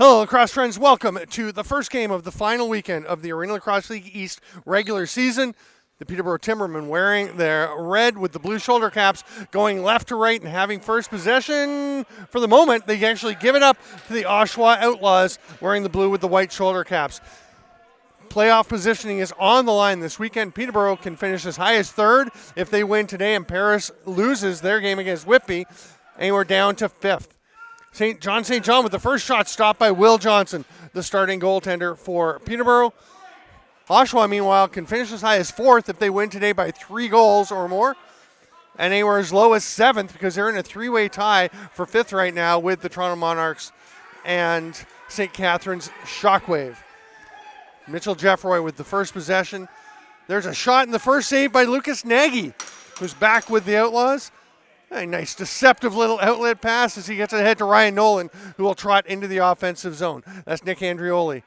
Hello, lacrosse friends. Welcome to the first game of the final weekend of the Arena Lacrosse League East regular season. The Peterborough Timbermen wearing their red with the blue shoulder caps, going left to right and having first possession. For the moment, they actually give it up to the Oshawa Outlaws wearing the blue with the white shoulder caps. Playoff positioning is on the line this weekend. Peterborough can finish as high as third if they win today, and Paris loses their game against Whitby, and we're down to fifth. St. John with the first shot stopped by Will Johnson, the starting goaltender for Peterborough. Oshawa, meanwhile, can finish as high as fourth if they win today by 3 goals or more. And they were as low as seventh because they're in a 3-way tie for fifth right now with the Toronto Monarchs and St. Catharines Shockwave. Mitchell Jeffroy with the first possession. There's a shot in the first save by Lucas Nagy, who's back with the Outlaws. A nice deceptive little outlet pass as he gets ahead to Ryan Nolan, who will trot into the offensive zone. That's Nick Andrioli.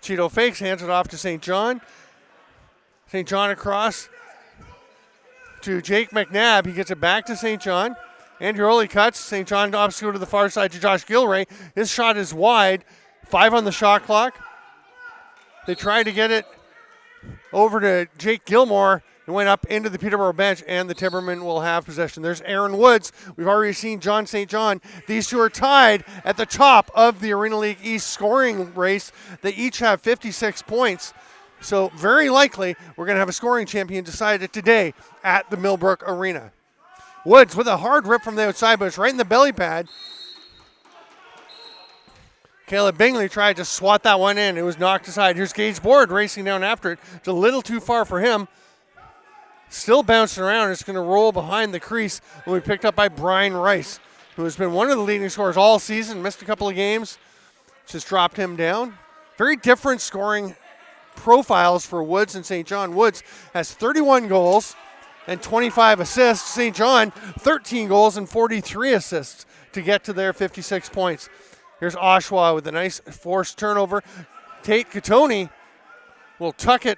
Cheeto fakes, hands it off to St. John. St. John across to Jake McNabb. He gets it back to St. John. Andrioli cuts. St. John obstacle to the far side to Josh Gilray. His shot is wide. 5 on the shot clock. They try to get it over to Jake Gilmore. It went up into the Peterborough bench, and the Timbermen will have possession. There's Aaron Woods. We've already seen John St. John. These two are tied at the top of the Arena League East scoring race. They each have 56 points. So very likely we're going to have a scoring champion decided today at the Millbrook Arena. Woods with a hard rip from the outside, but it's right in the belly pad. Caleb Bingley tried to swat that one in. It was knocked aside. Here's Gage Board racing down after it. It's a little too far for him. Still bouncing around. It's going to roll behind the crease. And we picked up by Brian Rice, who has been one of the leading scorers all season. Missed a couple of games. Just dropped him down. Very different scoring profiles for Woods and St. John. Woods has 31 goals and 25 assists. St. John, 13 goals and 43 assists to get to their 56 points. Here's Oshawa with a nice forced turnover. Tate Katoni will tuck it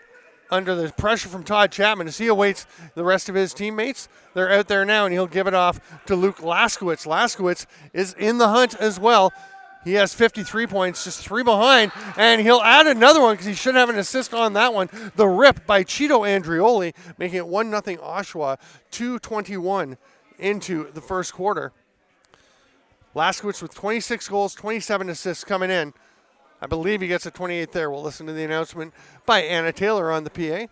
under the pressure from Todd Chapman as he awaits the rest of his teammates. They're out there now, and he'll give it off to Luke Laskowitz. Laskowitz is in the hunt as well. He has 53 points, just 3 behind, and he'll add another one because he should have an assist on that one. The rip by Cheeto Andrioli, making it 1-0 Oshawa, 2:21 into the first quarter. Laskowitz with 26 goals, 27 assists coming in. I believe he gets a 28 there. We'll listen to the announcement by Anna Taylor on the PA.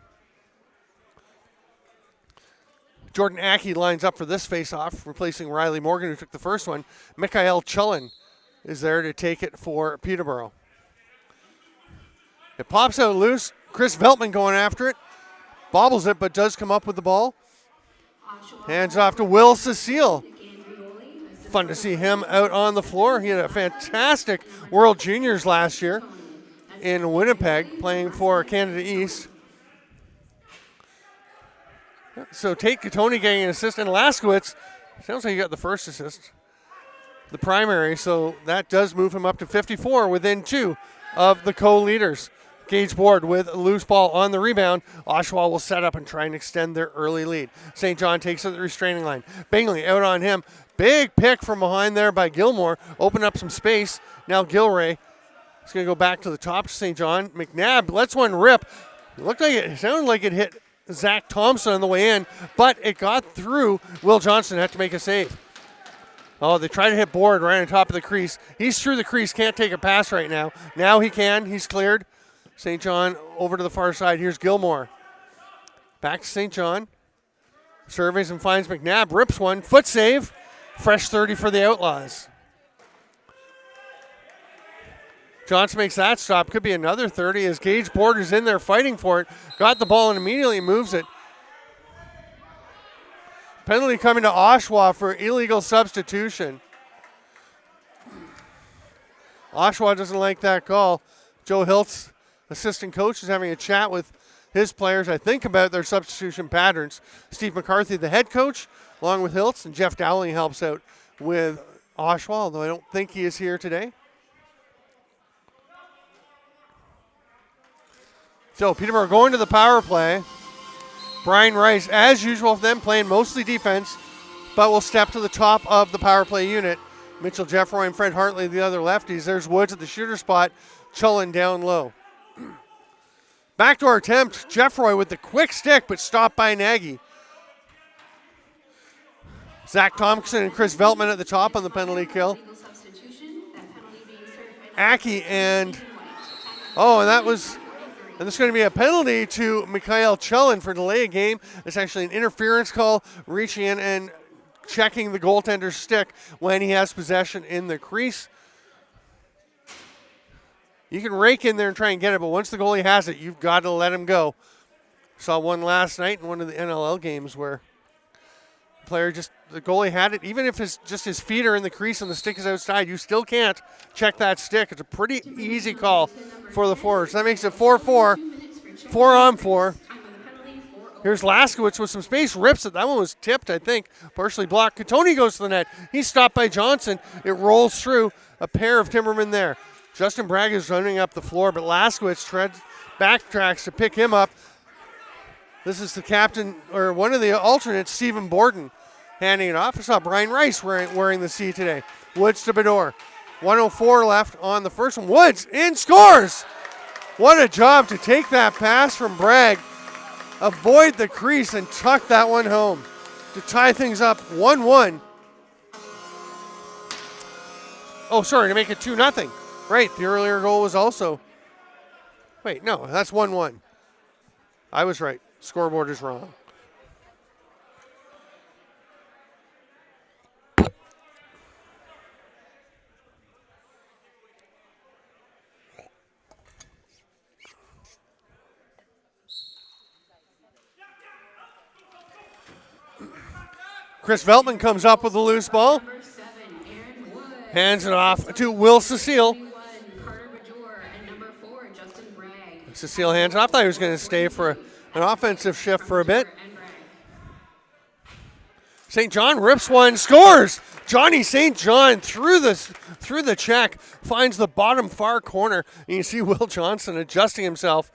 Jordan Ackey lines up for this face-off, replacing Riley Morgan, who took the first one. Mikhail Chulin is there to take it for Peterborough. It pops out loose. Chris Veltman going after it. Bobbles it, but does come up with the ball. Hands off to Will Cecile. Fun to see him out on the floor. He had a fantastic World Juniors last year in Winnipeg, playing for Canada East. So Tate Katoni getting an assist, and Laskowitz, sounds like he got the first assist, the primary, so that does move him up to 54 within 2 of the co-leaders. Gage Board with a loose ball on the rebound. Oshawa will set up and try and extend their early lead. St. John takes it to the restraining line. Bingley out on him. Big pick from behind there by Gilmore. Open up some space. Now Gilray is going to go back to the top to St. John. McNabb lets one rip. It sounded like it hit Zach Thompson on the way in, but it got through. Will Johnson had to make a save. Oh, they try to hit Board right on top of the crease. He's through the crease, can't take a pass right now. Now he can. He's cleared. St. John over to the far side. Here's Gilmore. Back to St. John. Surveys and finds McNabb. Rips one. Foot save. Fresh 30 for the Outlaws. Johnson makes that stop. Could be another 30 as Gage Board is in there fighting for it. Got the ball and immediately moves it. Penalty coming to Oshawa for illegal substitution. Oshawa doesn't like that call. Joe Hiltz, assistant coach, is having a chat with his players, I think, about their substitution patterns. Steve McCarthy, the head coach, along with Hiltz, and Jeff Dowling helps out with Oshawa, although I don't think he is here today. So Peterborough going to the power play. Brian Rice, as usual for them, playing mostly defense, but will step to the top of the power play unit Mitchell Jeffroy and Fred Hartley, the other lefties. There's Woods at the shooter spot, Chullen down low. Backdoor attempt, Jeffroy with the quick stick, but stopped by Nagy. Zach Thompson and Chris Veltman at the top on the penalty kill. Aki and this is going to be a penalty to Mikhail Chullen for delay of game. It's actually an interference call, reaching in and checking the goaltender's stick when he has possession in the crease. You can rake in there and try and get it, but once the goalie has it, you've got to let him go. Saw one last night in one of the NLL games where the goalie had it. Even if his feet are in the crease and the stick is outside, you still can't check that stick. It's a pretty easy call for the forwards. That makes it 4-4, 4-on-4. Here's Laskowitz with some space, rips it. That one was tipped, I think, partially blocked. Katoni goes to the net. He's stopped by Johnson. It rolls through. A pair of Timbermen there. Justin Bragg is running up the floor, but Laskowitz backtracks to pick him up. This is the captain, or one of the alternates, Stephen Borden, handing it off. I saw Brian Rice wearing the C today. Woods to Bedore. 1:04 left on the first one. Woods in, scores! What a job to take that pass from Bragg, avoid the crease, and tuck that one home to tie things up 1-1. Oh, sorry, to make it 2-0. Right, the earlier goal was also... Wait, no, that's 1-1. I was right. Scoreboard is wrong. Chris Veltman comes up with the loose ball. Hands it off to Will Cecile. Cecile hands it off. I thought he was going to stay for an offensive shift for a bit. St. John rips one, scores! Johnny St. John through the check, finds the bottom far corner. And you see Will Johnson adjusting himself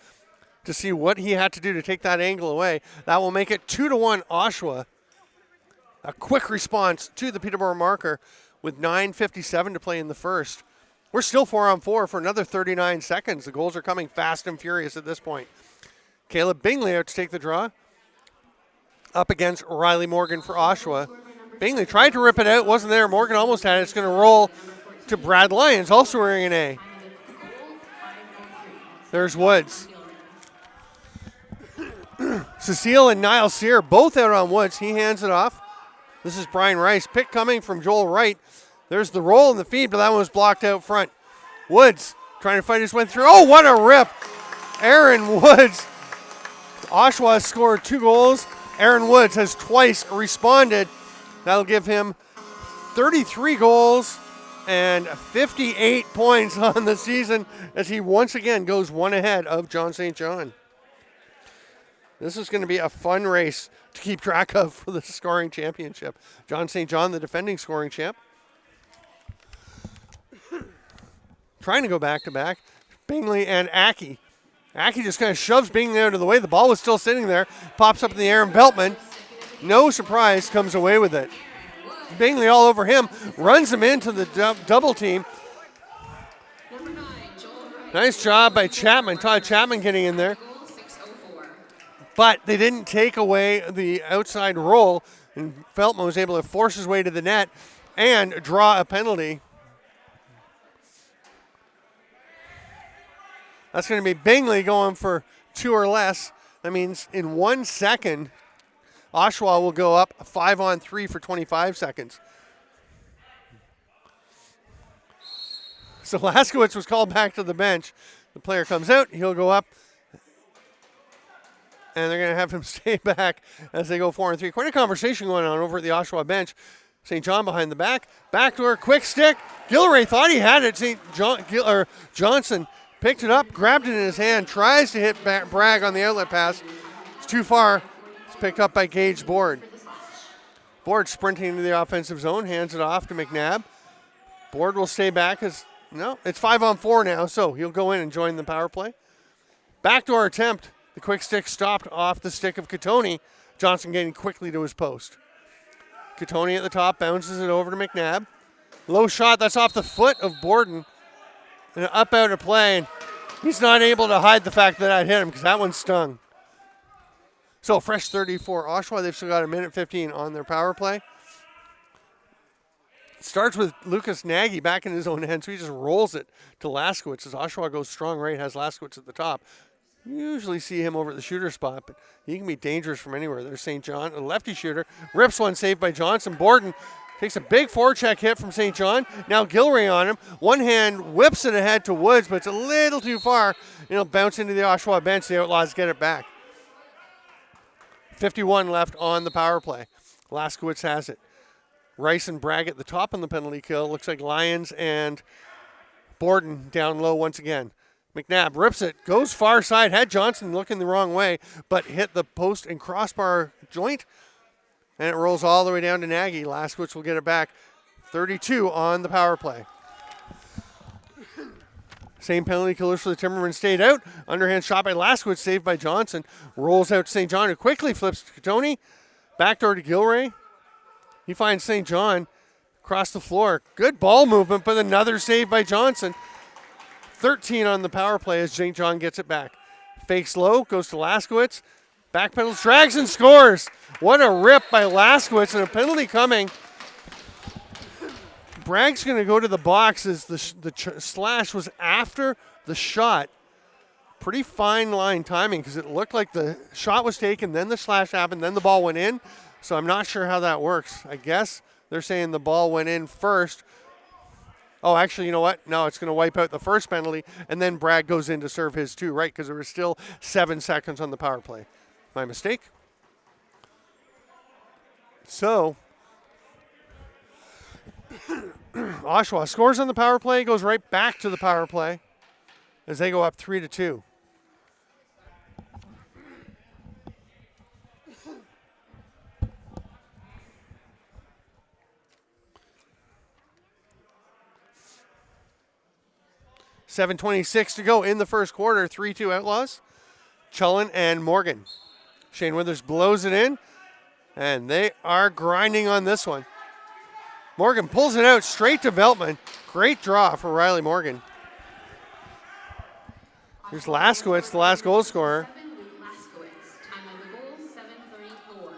to see what he had to do to take that angle away. That will make it 2-1 Oshawa. A quick response to the Peterborough marker with 9:57 to play in the first. We're still 4-on-4 for another 39 seconds. The goals are coming fast and furious at this point. Caleb Bingley out to take the draw. Up against Riley Morgan for Oshawa. Bingley tried to rip it out, wasn't there. Morgan almost had it. It's going to roll to Brad Lyons, also wearing an A. There's Woods. Cecile and Niall Sear both out on Woods. He hands it off. This is Brian Rice. Pick coming from Joel Wright. There's the roll in the feed, but that one was blocked out front. Woods trying to fight his way through. Oh, what a rip. Aaron Woods. Oshawa has scored 2 goals. Aaron Woods has twice responded. That'll give him 33 goals and 58 points on the season as he once again goes one ahead of John St. John. This is going to be a fun race to keep track of for the scoring championship. John St. John, the defending scoring champ. Trying to go back-to-back. Bingley and Aki. Aki just kind of shoves Bingley out of the way. The ball was still sitting there. Pops up in the air, and Veltman, no surprise, comes away with it. Bingley all over him, runs him into the double team. Nice job by Chapman. Todd Chapman getting in there. But they didn't take away the outside roll, and Veltman was able to force his way to the net and draw a penalty. That's going to be Bingley going for 2 or less. That means in 1 second, Oshawa will go up 5-on-3 for 25 seconds. So Laskowitz was called back to the bench. The player comes out. He'll go up. And they're going to have him stay back as they go 4-on-3. Quite a conversation going on over at the Oshawa bench. St. John behind the back. Backdoor, quick stick. Gilray thought he had it. Johnson picked it up, grabbed it in his hand, tries to hit Bragg on the outlet pass. It's too far. It's picked up by Gage Board. Board sprinting into the offensive zone, hands it off to McNabb. Board will stay back it's 5-on-4 now, so he'll go in and join the power play. Backdoor attempt. The quick stick stopped off the stick of Katoni. Johnson getting quickly to his post. Katoni at the top bounces it over to McNabb. Low shot, that's off the foot of Borden. And up out of play, and he's not able to hide the fact that I hit him because that one stung. So fresh 34 Oshawa. They've still got a minute 15 on their power play. Starts with Lucas Nagy back in his own end, so he just rolls it to Laskowitz as Oshawa goes strong right, has Laskowitz at the top. You usually see him over at the shooter spot, but he can be dangerous from anywhere. There's St. John, a lefty shooter. Rips one saved by Johnson. Borden takes a big forecheck hit from St. John. Now Gilray on him. One hand whips it ahead to Woods, but it's a little too far. It'll bounce into the Oshawa bench. The Outlaws get it back. 51 left on the power play. Laskowitz has it. Rice and Bragg at the top on the penalty kill. Looks like Lyons and Borden down low once again. McNabb rips it, goes far side, had Johnson looking the wrong way, but hit the post and crossbar joint, and it rolls all the way down to Nagy. Laskowitz will get it back. 32 on the power play. Same penalty killers for the Timbermen stayed out. Underhand shot by Laskowitz, saved by Johnson. Rolls out to St. John, who quickly flips to Tony. Backdoor to Gilray. He finds St. John across the floor. Good ball movement, but another save by Johnson. 13 on the power play as St. John gets it back. Fakes low, goes to Laskowitz. Backpedals, drags, and scores. What a rip by Laskowitz, and a penalty coming. Bragg's going to go to the box as the slash was after the shot. Pretty fine line timing because it looked like the shot was taken, then the slash happened, then the ball went in. So I'm not sure how that works. I guess they're saying the ball went in first. Oh, actually, you know what? No, it's going to wipe out the first penalty, and then Bragg goes in to serve his too, right? Because there was still 7 seconds on the power play. My mistake. So Oshawa scores on the power play, goes right back to the power play as they go up 3-2. .7:26 to go in the first quarter. 3-2 Outlaws. Chullen and Morgan. Shane Withers blows it in, and they are grinding on this one. Morgan pulls it out straight to Veltman. Great draw for Riley Morgan. Here's Laskowitz, the last goal scorer. Laskowitz. Time of the goal, 7:34.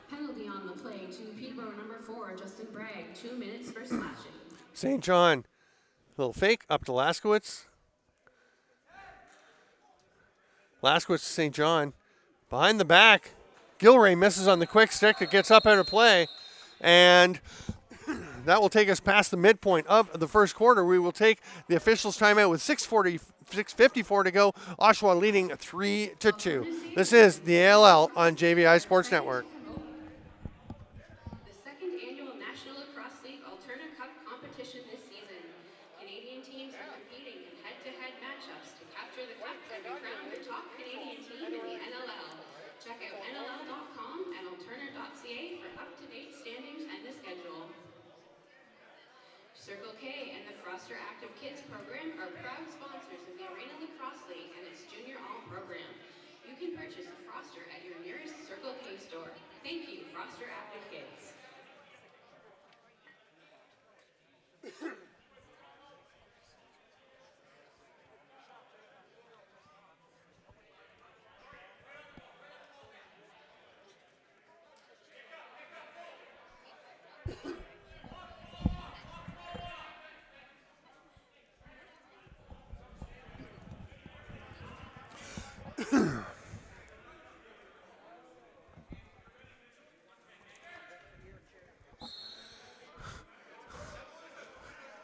Penalty on the play to Peterborough number 4, Justin Bragg. 2 minutes for slashing. St. John, little fake up to Laskowitz. Laskowitz to St. John. Behind the back, Gilray misses on the quick stick. It gets up out of play. And that will take us past the midpoint of the first quarter. We will take the officials' timeout with 6:54 to go. Oshawa leading 3-2. This is the ALL on JVI Sports Network. The second annual National Lacrosse League Alterna Cup competition this season. Canadian teams are competing in head-to-head matchups to capture the cup and be crowned the top Canadian team in the NLL. Check out NLL.com and Alterna.ca for up-to-date standings and the schedule. Circle K and the Froster Active Kids program are proud sponsors of the Arena Lacrosse League and its Junior All program. You can purchase a Froster at your nearest Circle K store. Thank you, Froster Active Kids.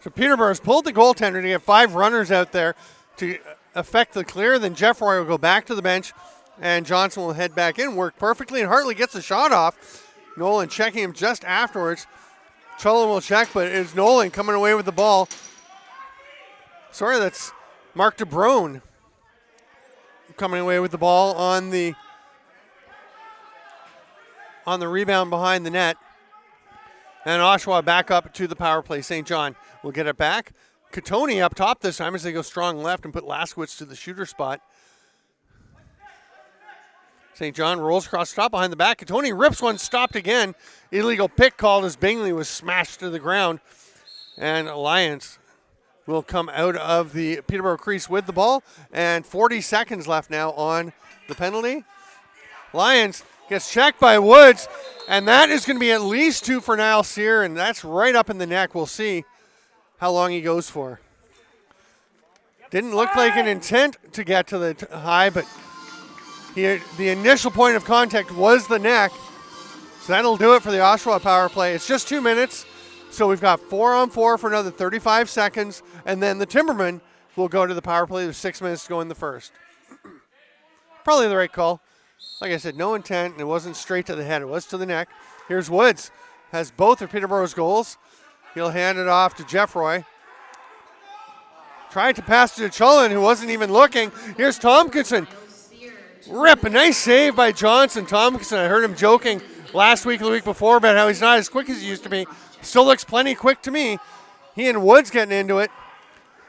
So Peterborough's pulled the goaltender to get 5 runners out there to affect the clear. Then Jeff Roy will go back to the bench, and Johnson will head back in. Work perfectly, and Hartley gets the shot off. Nolan checking him just afterwards. Chullen will check, but it's Nolan coming away with the ball. Sorry, that's Mark DeBrone coming away with the ball on the rebound behind the net. And Oshawa back up to the power play. St. John will get it back. Katoni up top this time as they go strong left and put Laskowitz to the shooter spot. St. John rolls across the top behind the back. Katoni rips one, stopped again. Illegal pick called as Bingley was smashed to the ground. And Lions will come out of the Peterborough crease with the ball. And 40 seconds left now on the penalty. Lions gets checked by Woods. And that is going to be at least 2 for Niall Sear. And that's right up in the neck. We'll see how long he goes for. Didn't look like an intent to get to the high, but the initial point of contact was the neck. So that'll do it for the Oshawa power play. It's just 2 minutes. So we've got 4-on-4 for another 35 seconds. And then the Timbermen will go to the power play. There's 6 minutes to go in the first. Probably the right call. Like I said, no intent, and it wasn't straight to the head. It was to the neck. Here's Woods. Has both of Peterborough's goals. He'll hand it off to Jeffroy. Tried to pass to Chullen, who wasn't even looking. Here's Tompkinson. Rip, a nice save by Johnson. Tompkinson, I heard him joking last week or the week before about how he's not as quick as he used to be. Still looks plenty quick to me. He and Woods getting into it.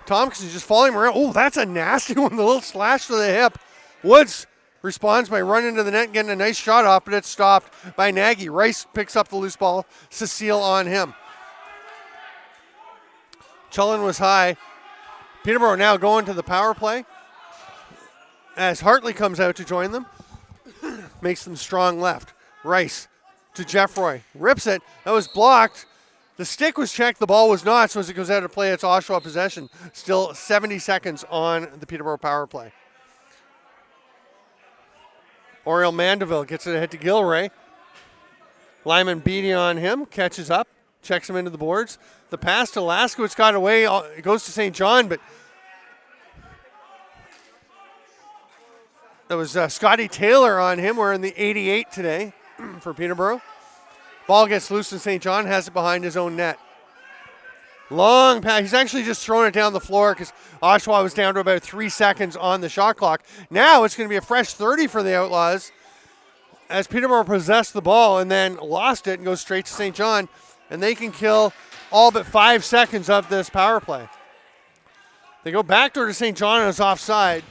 Tompkinson's just following him around. Oh, that's a nasty one, the little slash to the hip. Woods responds by running to the net and getting a nice shot off, but it's stopped by Nagy. Rice picks up the loose ball. Cecile on him. Chullen was high. Peterborough now going to the power play as Hartley comes out to join them. Makes them strong left. Rice to Jeffroy. Rips it. That was blocked. The stick was checked. The ball was not. So as it goes out of play, it's Oshawa possession. Still 70 seconds on the Peterborough power play. Oriel Mandeville gets it ahead to Gilray. Lyman Beatty on him. Catches up. Checks him into the boards. The pass to Laskowitz got away. It goes to St. John, but that was Scotty Taylor on him. We're in the 88 today for Peterborough. Ball gets loose in St. John, has it behind his own net. Long pass. He's actually just throwing it down the floor because Oshawa was down to about 3 seconds on the shot clock. Now it's going to be a fresh 30 for the Outlaws as Peterborough possessed the ball and then lost it and goes straight to St. John. And they can kill all but 5 seconds of this power play. They go backdoor to St. John and it's offside.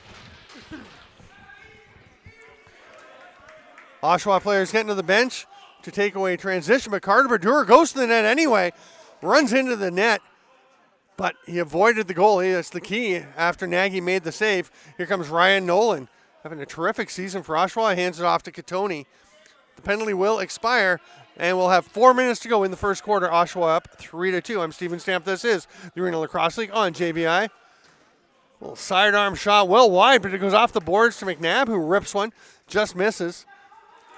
Oshawa players getting to the bench to take away transition, but Carter Badura goes to the net anyway, runs into the net, but he avoided the goal. That's the key after Nagy made the save. Here comes Ryan Nolan, having a terrific season for Oshawa, hands it off to Catoni. The penalty will expire, and we'll have 4 minutes to go in the first quarter. Oshawa up 3-2. I'm Stephen Stamp. This is the Arena Lacrosse League on JVI. Little sidearm shot, well wide, but it goes off the boards to McNabb, who rips one, just misses.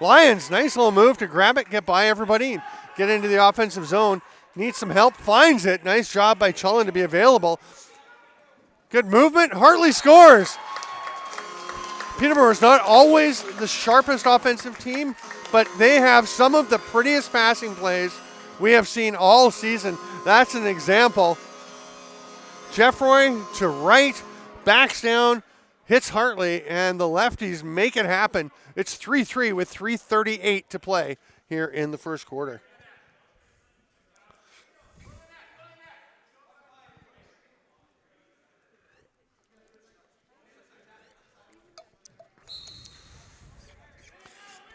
Lions, nice little move to grab it, get by everybody, get into the offensive zone. Needs some help, finds it. Nice job by Chullen to be available. Good movement, Hartley scores. Peterborough is not always the sharpest offensive team, but they have some of the prettiest passing plays we have seen all season. That's an example. Jeffroy to right, backs down, hits Hartley, and the lefties make it happen. It's 3-3 with 3:38 to play here in the first quarter.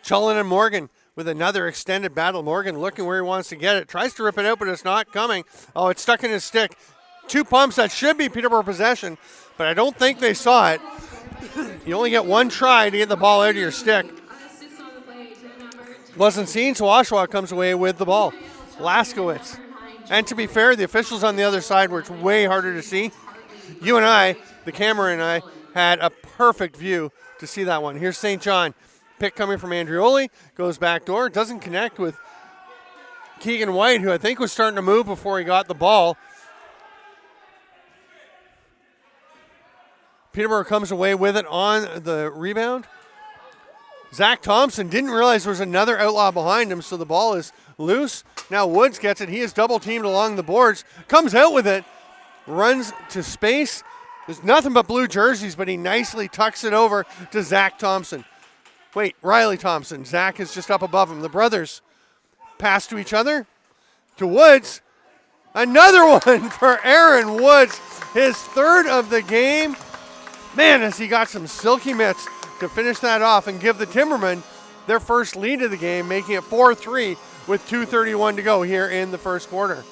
Chullen and Morgan with another extended battle. Morgan looking where he wants to get it. Tries to rip it out, but it's not coming. Oh, it's stuck in his stick. 2 pumps, that should be Peterborough possession, but I don't think they saw it. You only get one try to get the ball out of your stick. Wasn't seen, so Oshawa comes away with the ball. Laskowitz. And to be fair, the officials on the other side where it's way harder to see. You and I, the camera and I, had a perfect view to see that one. Here's St. John. Pick coming from Andrioli. Goes back door. Doesn't connect with Keegan White, who I think was starting to move before he got the ball. Peterborough comes away with it on the rebound. Zach Thompson didn't realize there was another Outlaw behind him, so the ball is loose. Now Woods gets it. He is double teamed along the boards. Comes out with it. Runs to space. There's nothing but blue jerseys, but he nicely tucks it over to Zach Thompson. Wait, Riley Thompson. Zach is just up above him. The brothers pass to each other. To Woods. Another one for Aaron Woods. His third of the game. Man, has he got some silky mitts to finish that off and give the Timbermen their first lead of the game, making it 4-3 with 2:31 to go here in the first quarter.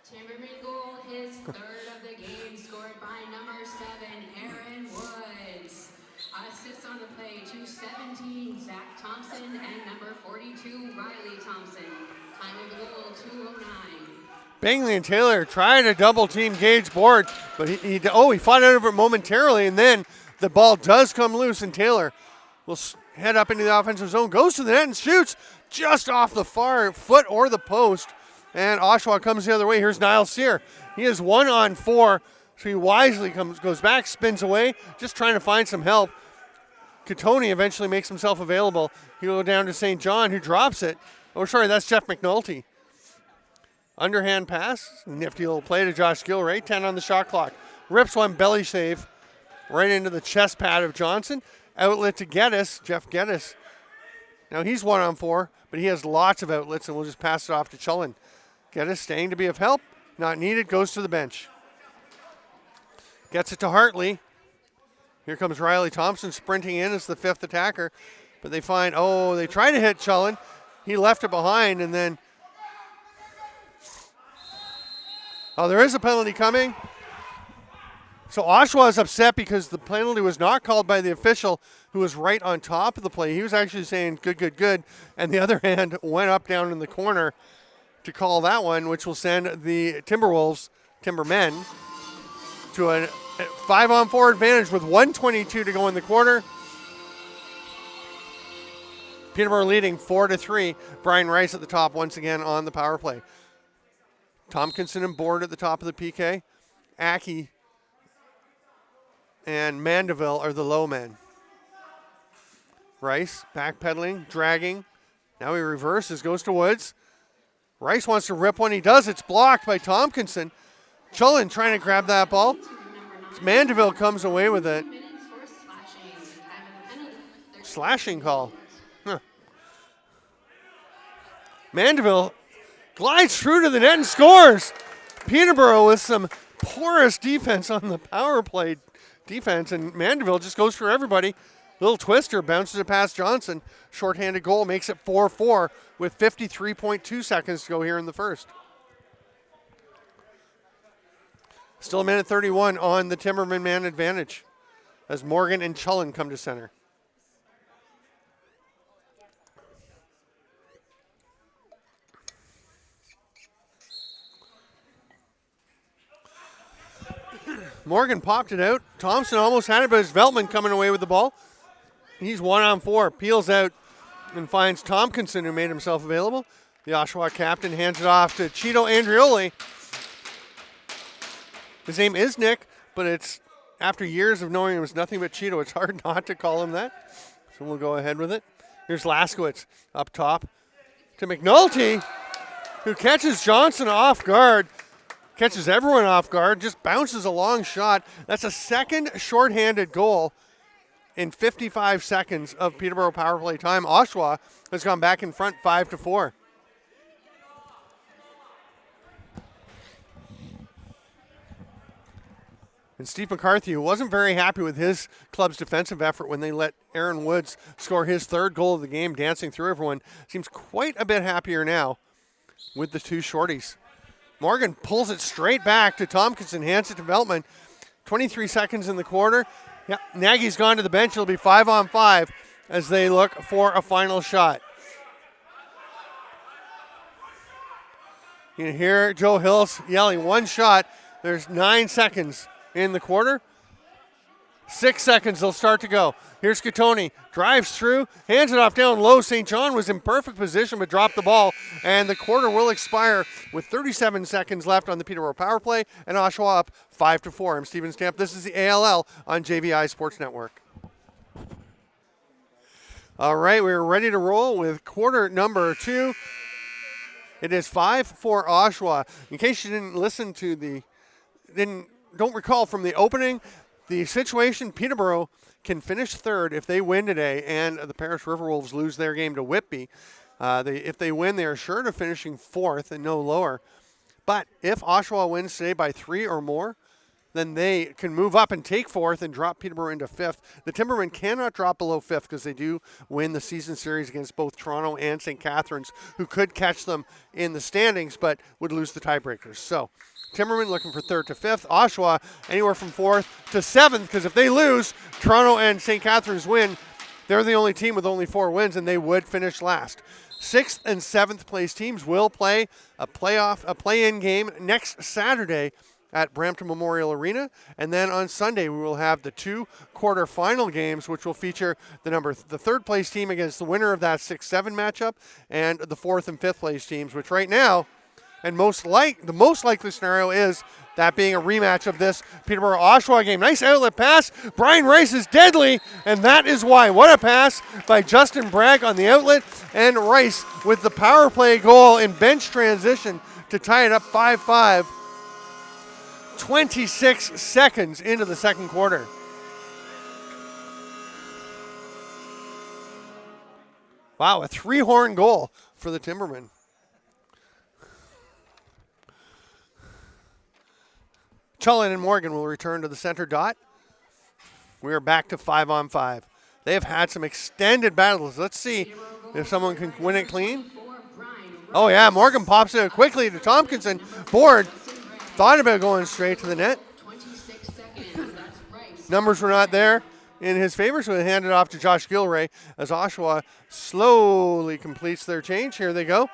Timberman goal, his third of the game, scored by number 7, Aaron Woods. Assists on the play, 217, Zach Thompson, and number 42, Riley Thompson. Time of the goal, 2:09. Bingley and Taylor trying to double team Gage Board, but he fought out of it momentarily, and then the ball does come loose, and Taylor will head up into the offensive zone, goes to the net and shoots just off the far foot or the post, and Oshawa comes the other way. Here's Niall Sear. He is 1-on-4, so he wisely goes back, spins away, just trying to find some help. Catoni eventually makes himself available. He'll go down to St. John, who drops it. Oh, sorry, that's Jeff McNulty. Underhand pass, nifty little play to Josh Gilray, 10 on the shot clock. Rips one belly save right into the chest pad of Johnson. Outlet to Geddes, Jeff Geddes. Now he's 1-on-4, but he has lots of outlets, and we'll just pass it off to Chullen. Geddes staying to be of help, not needed, goes to the bench. Gets it to Hartley. Here comes Riley Thompson sprinting in as the 5th attacker, but they try to hit Chullen. He left it behind, and then there is a penalty coming. So Oshawa is upset because the penalty was not called by the official, who was right on top of the play. He was actually saying good, good, good, and the other hand went up down in the corner to call that one, which will send the Timbermen, to a 5-on-4 advantage with 1:22 to go in the quarter. Peterborough leading 4-3. Brian Rice at the top once again on the power play. Tompkinson and Board at the top of the PK. Aki and Mandeville are the low men. Rice backpedaling, dragging. Now he reverses, goes to Woods. Rice wants to rip one. He does. It's blocked by Tompkinson. Chullen trying to grab that ball. Mandeville comes away with it. Slashing call. Huh. Mandeville glides through to the net and scores. Peterborough with some porous defense on the power play defense, and Mandeville just goes for everybody. Little twister, bounces it past Johnson. Shorthanded goal makes it 4-4 with 53.2 seconds to go here in the first. Still a minute 31 on the Timberman man advantage as Morgan and Chullen come to center. Morgan popped it out. Thompson almost had it, but it's Veltman coming away with the ball. He's 1-on-4, peels out and finds Tompkinson, who made himself available. The Oshawa captain hands it off to Cheeto Andrioli. His name is Nick, but it's after years of knowing him as nothing but Cheeto, it's hard not to call him that. So we'll go ahead with it. Here's Laskowitz up top to McNulty, who catches Johnson off guard. Catches everyone off guard, just bounces a long shot. That's a second shorthanded goal in 55 seconds of Peterborough power play time. Oshawa has gone back in front 5-4. And Steve McCarthy, who wasn't very happy with his club's defensive effort when they let Aaron Woods score his 3rd goal of the game, dancing through everyone, seems quite a bit happier now with the 2 shorties. Morgan pulls it straight back to Tompkinson, hands it to Veltman. 23 seconds in the quarter. Yeah, Nagy's gone to the bench. It'll be 5-on-5 as they look for a final shot. You can hear Joe Hills yelling, one shot. There's 9 seconds in the quarter. 6 seconds, they'll start to go. Here's Catoni, drives through, hands it off down low. St. John was in perfect position but dropped the ball, and the quarter will expire with 37 seconds left on the Peterborough power play, and Oshawa up 5-4. I'm Steven Stamp. This is the ALL on JVI Sports Network. All right, we're ready to roll with quarter number 2. It is 5-4 Oshawa. In case you don't recall from the opening, the situation, Peterborough can finish 3rd if they win today and the Paris Riverwolves lose their game to Whitby. If they win, they are sure of finishing 4th and no lower. But if Oshawa wins today by 3 or more, then they can move up and take fourth and drop Peterborough into fifth. The Timbermen cannot drop below fifth because they do win the season series against both Toronto and St. Catharines, who could catch them in the standings but would lose the tiebreakers. So Timbermen looking for third to fifth. Oshawa anywhere from fourth to seventh, because if they lose, Toronto and St. Catharines win. They're the only team with only 4 wins, and they would finish last. 6th and 7th place teams will play a play-in game next Saturday at Brampton Memorial Arena. And then on Sunday, we will have the 2 quarterfinal games, which will feature the third place team against the winner of that 6-7 matchup, and the 4th and 5th place teams, which right now, and the most likely scenario is that being a rematch of this Peterborough-Oshawa game. Nice outlet pass. Brian Rice is deadly, and that is why. What a pass by Justin Bragg on the outlet, and Rice with the power play goal in bench transition to tie it up 5-5. 26 seconds into the second quarter. Wow, a 3-horn goal for the Timbermen. Cullen and Morgan will return to the center dot. We are back to 5-on-5. They have had some extended battles. Let's see if someone can win it clean. Oh, yeah, Morgan pops it quickly to Tompkinson. Board thought about going straight to the net. Numbers were not there in his favor, so they handed it off to Josh Gilray as Oshawa slowly completes their change. Here they go.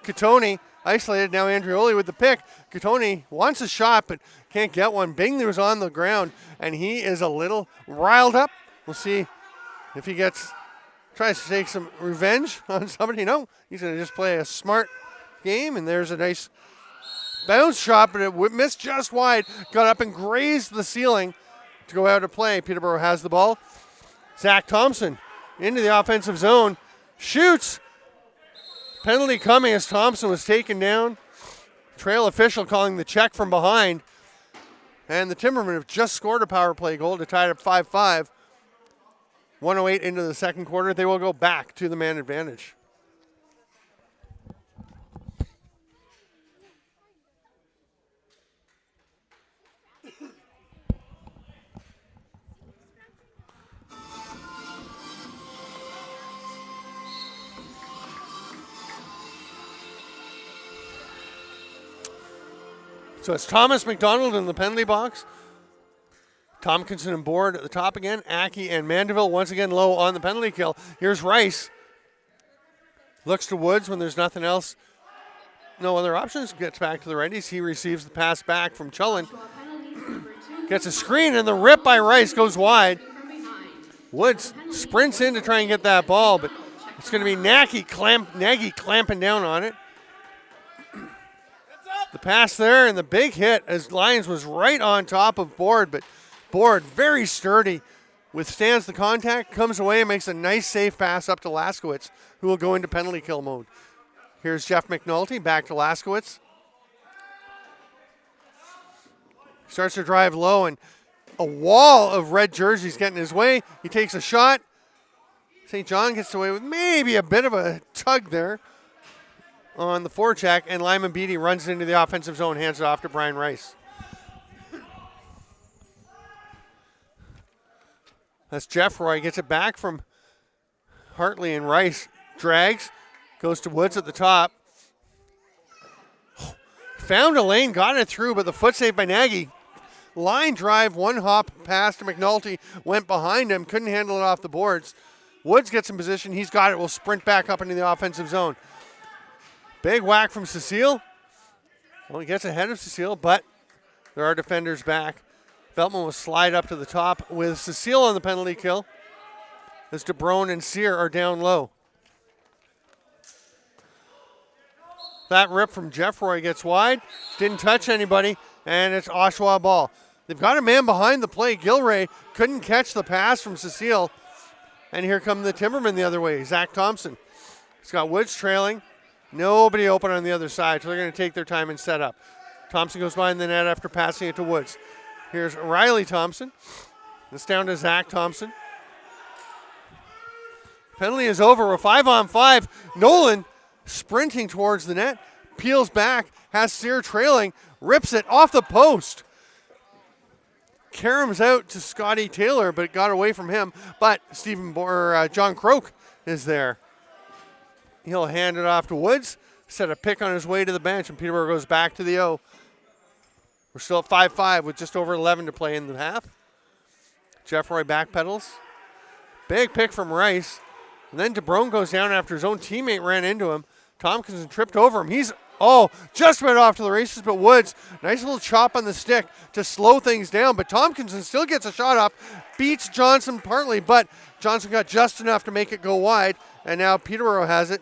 Katoni isolated, now Andrioli with the pick. Katoni wants a shot but can't get one. Bingley was on the ground, and he is a little riled up. We'll see if he tries to take some revenge on somebody. No, he's going to just play a smart game, and there's a nice bounce shot, but it missed just wide. Got up and grazed the ceiling to go out of play. Peterborough has the ball. Zach Thompson into the offensive zone. Shoots. Penalty coming as Thompson was taken down. Trail official calling the check from behind. And the Timbermen have just scored a power play goal to tie it up 5-5. 1:08 into the second quarter. They will go back to the man advantage. So it's Thomas McDonald in the penalty box. Tompkinson and Board at the top again. Aki and Mandeville once again low on the penalty kill. Here's Rice. Looks to Woods when there's nothing else. No other options. Gets back to the righties. He receives the pass back from Chullen. Gets a screen, and the rip by Rice goes wide. Woods sprints in to try and get that ball, but it's going to be Nagy clamping down on it. The pass there and the big hit as Lyons was right on top of Board, but Board, very sturdy, withstands the contact, comes away and makes a nice safe pass up to Laskowitz, who will go into penalty kill mode. Here's Jeff McNulty back to Laskowitz. Starts to drive low, and a wall of red jerseys getting his way. He takes a shot. St. John gets away with maybe a bit of a tug there on the forecheck, and Lyman Beatty runs into the offensive zone, hands it off to Brian Rice. That's Jeff Roy, gets it back from Hartley, and Rice drags, goes to Woods at the top. Found a lane, got it through, but the foot save by Nagy. Line drive, one hop pass to McNulty, went behind him, couldn't handle it off the boards. Woods gets in position, he's got it, will sprint back up into the offensive zone. Big whack from Cecile. Well, he gets ahead of Cecile, but there are defenders back. Veltman will slide up to the top with Cecile on the penalty kill as DeBrone and Sear are down low. That rip from Jeff Roy gets wide. Didn't touch anybody, and it's Oshawa ball. They've got a man behind the play. Gilray couldn't catch the pass from Cecile. And here come the Timbermen the other way. Zach Thompson. He's got Woods trailing. Nobody open on the other side, so they're going to take their time and set up. Thompson goes behind the net after passing it to Woods. Here's Riley Thompson. It's down to Zach Thompson. Penalty is over. We're 5-on-5. Nolan sprinting towards the net. Peels back. Has Sear trailing. Rips it off the post. caroms out to Scotty Taylor, but it got away from him. But John Croak is there. He'll hand it off to Woods, set a pick on his way to the bench, and Peterborough goes back to the O. We're still at 5-5 with just over 11 to play in the half. Jeffroy backpedals. Big pick from Rice. And then DeBrone goes down after his own teammate ran into him. Tompkinson tripped over him. He's, just went off to the races, but Woods, nice little chop on the stick to slow things down. But Tompkinson still gets a shot off, beats Johnson partly, but Johnson got just enough to make it go wide. And now Peterborough has it.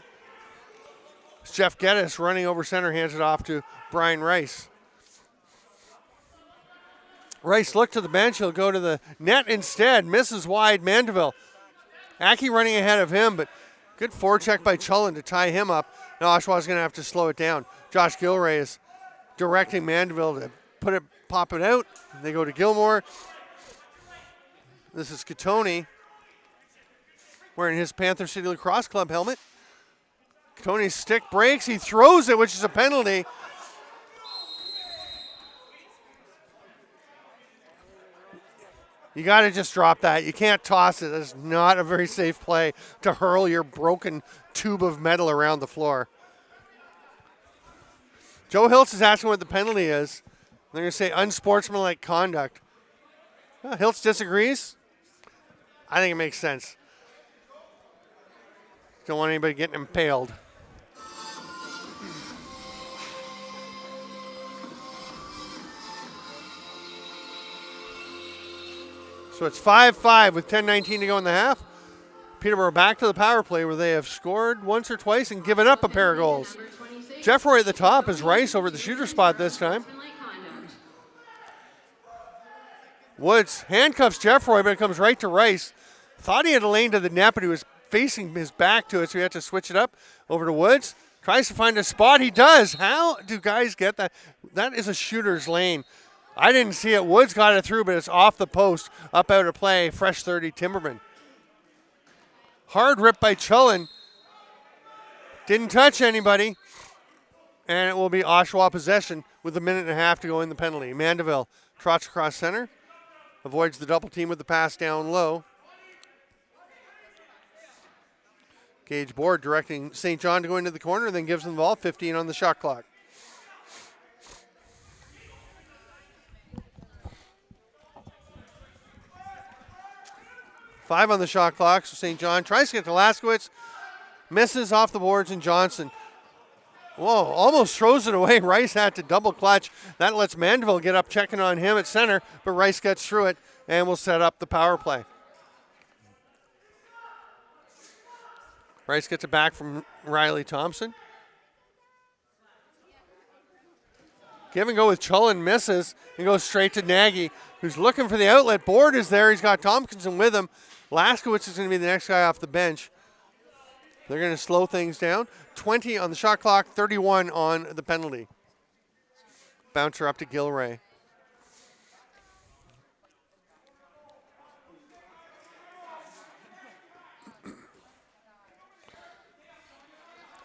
Jeff Geddes running over center, hands it off to Brian Rice. Rice looked to the bench. He'll go to the net instead. Misses wide. Mandeville. Aki running ahead of him, but good forecheck by Chullen to tie him up. Now Oshawa's going to have to slow it down. Josh Gilray is directing Mandeville to pop it out. They go to Gilmore. This is Katoni wearing his Panther City Lacrosse Club helmet. Katoni's stick breaks. He throws it, which is a penalty. You got to just drop that. You can't toss it. That's not a very safe play to hurl your broken tube of metal around the floor. Joe Hiltz is asking what the penalty is. They're going to say unsportsmanlike conduct. Hiltz disagrees. I think it makes sense. Don't want anybody getting impaled. So it's 5-5 with 10:19 to go in the half. Peterborough back to the power play where they have scored once or twice and given up a pair of goals. Jeffroy at the top is Rice over the shooter spot this time. Woods handcuffs Jeffroy, but it comes right to Rice. Thought he had a lane to the net, but he was facing his back to it, so he had to switch it up over to Woods. Tries to find a spot. He does. How do guys get that? That is a shooter's lane. I didn't see it. Woods got it through, but it's off the post, up out of play. Fresh 30, Timbermen. Hard rip by Chullen. Didn't touch anybody. And it will be Oshawa possession with a minute and a half to go in the penalty. Mandeville trots across center. Avoids the double team with the pass down low. Gage Board directing St. John to go into the corner, then gives them the ball. 15 on the shot clock. Five on the shot clock, so St. John tries to get to Laskowitz, misses off the boards, and Johnson, almost throws it away. Rice had to double clutch. That lets Mandeville get up checking on him at center, but Rice gets through it and will set up the power play. Rice gets it back from Riley Thompson. Give and go with Chullen, misses, and goes straight to Nagy, who's looking for the outlet. Board is there. He's got Tompkinson with him. Laskowitz is going to be the next guy off the bench. They're going to slow things down. 20 on the shot clock, 31 on the penalty. Bouncer up to Gilray.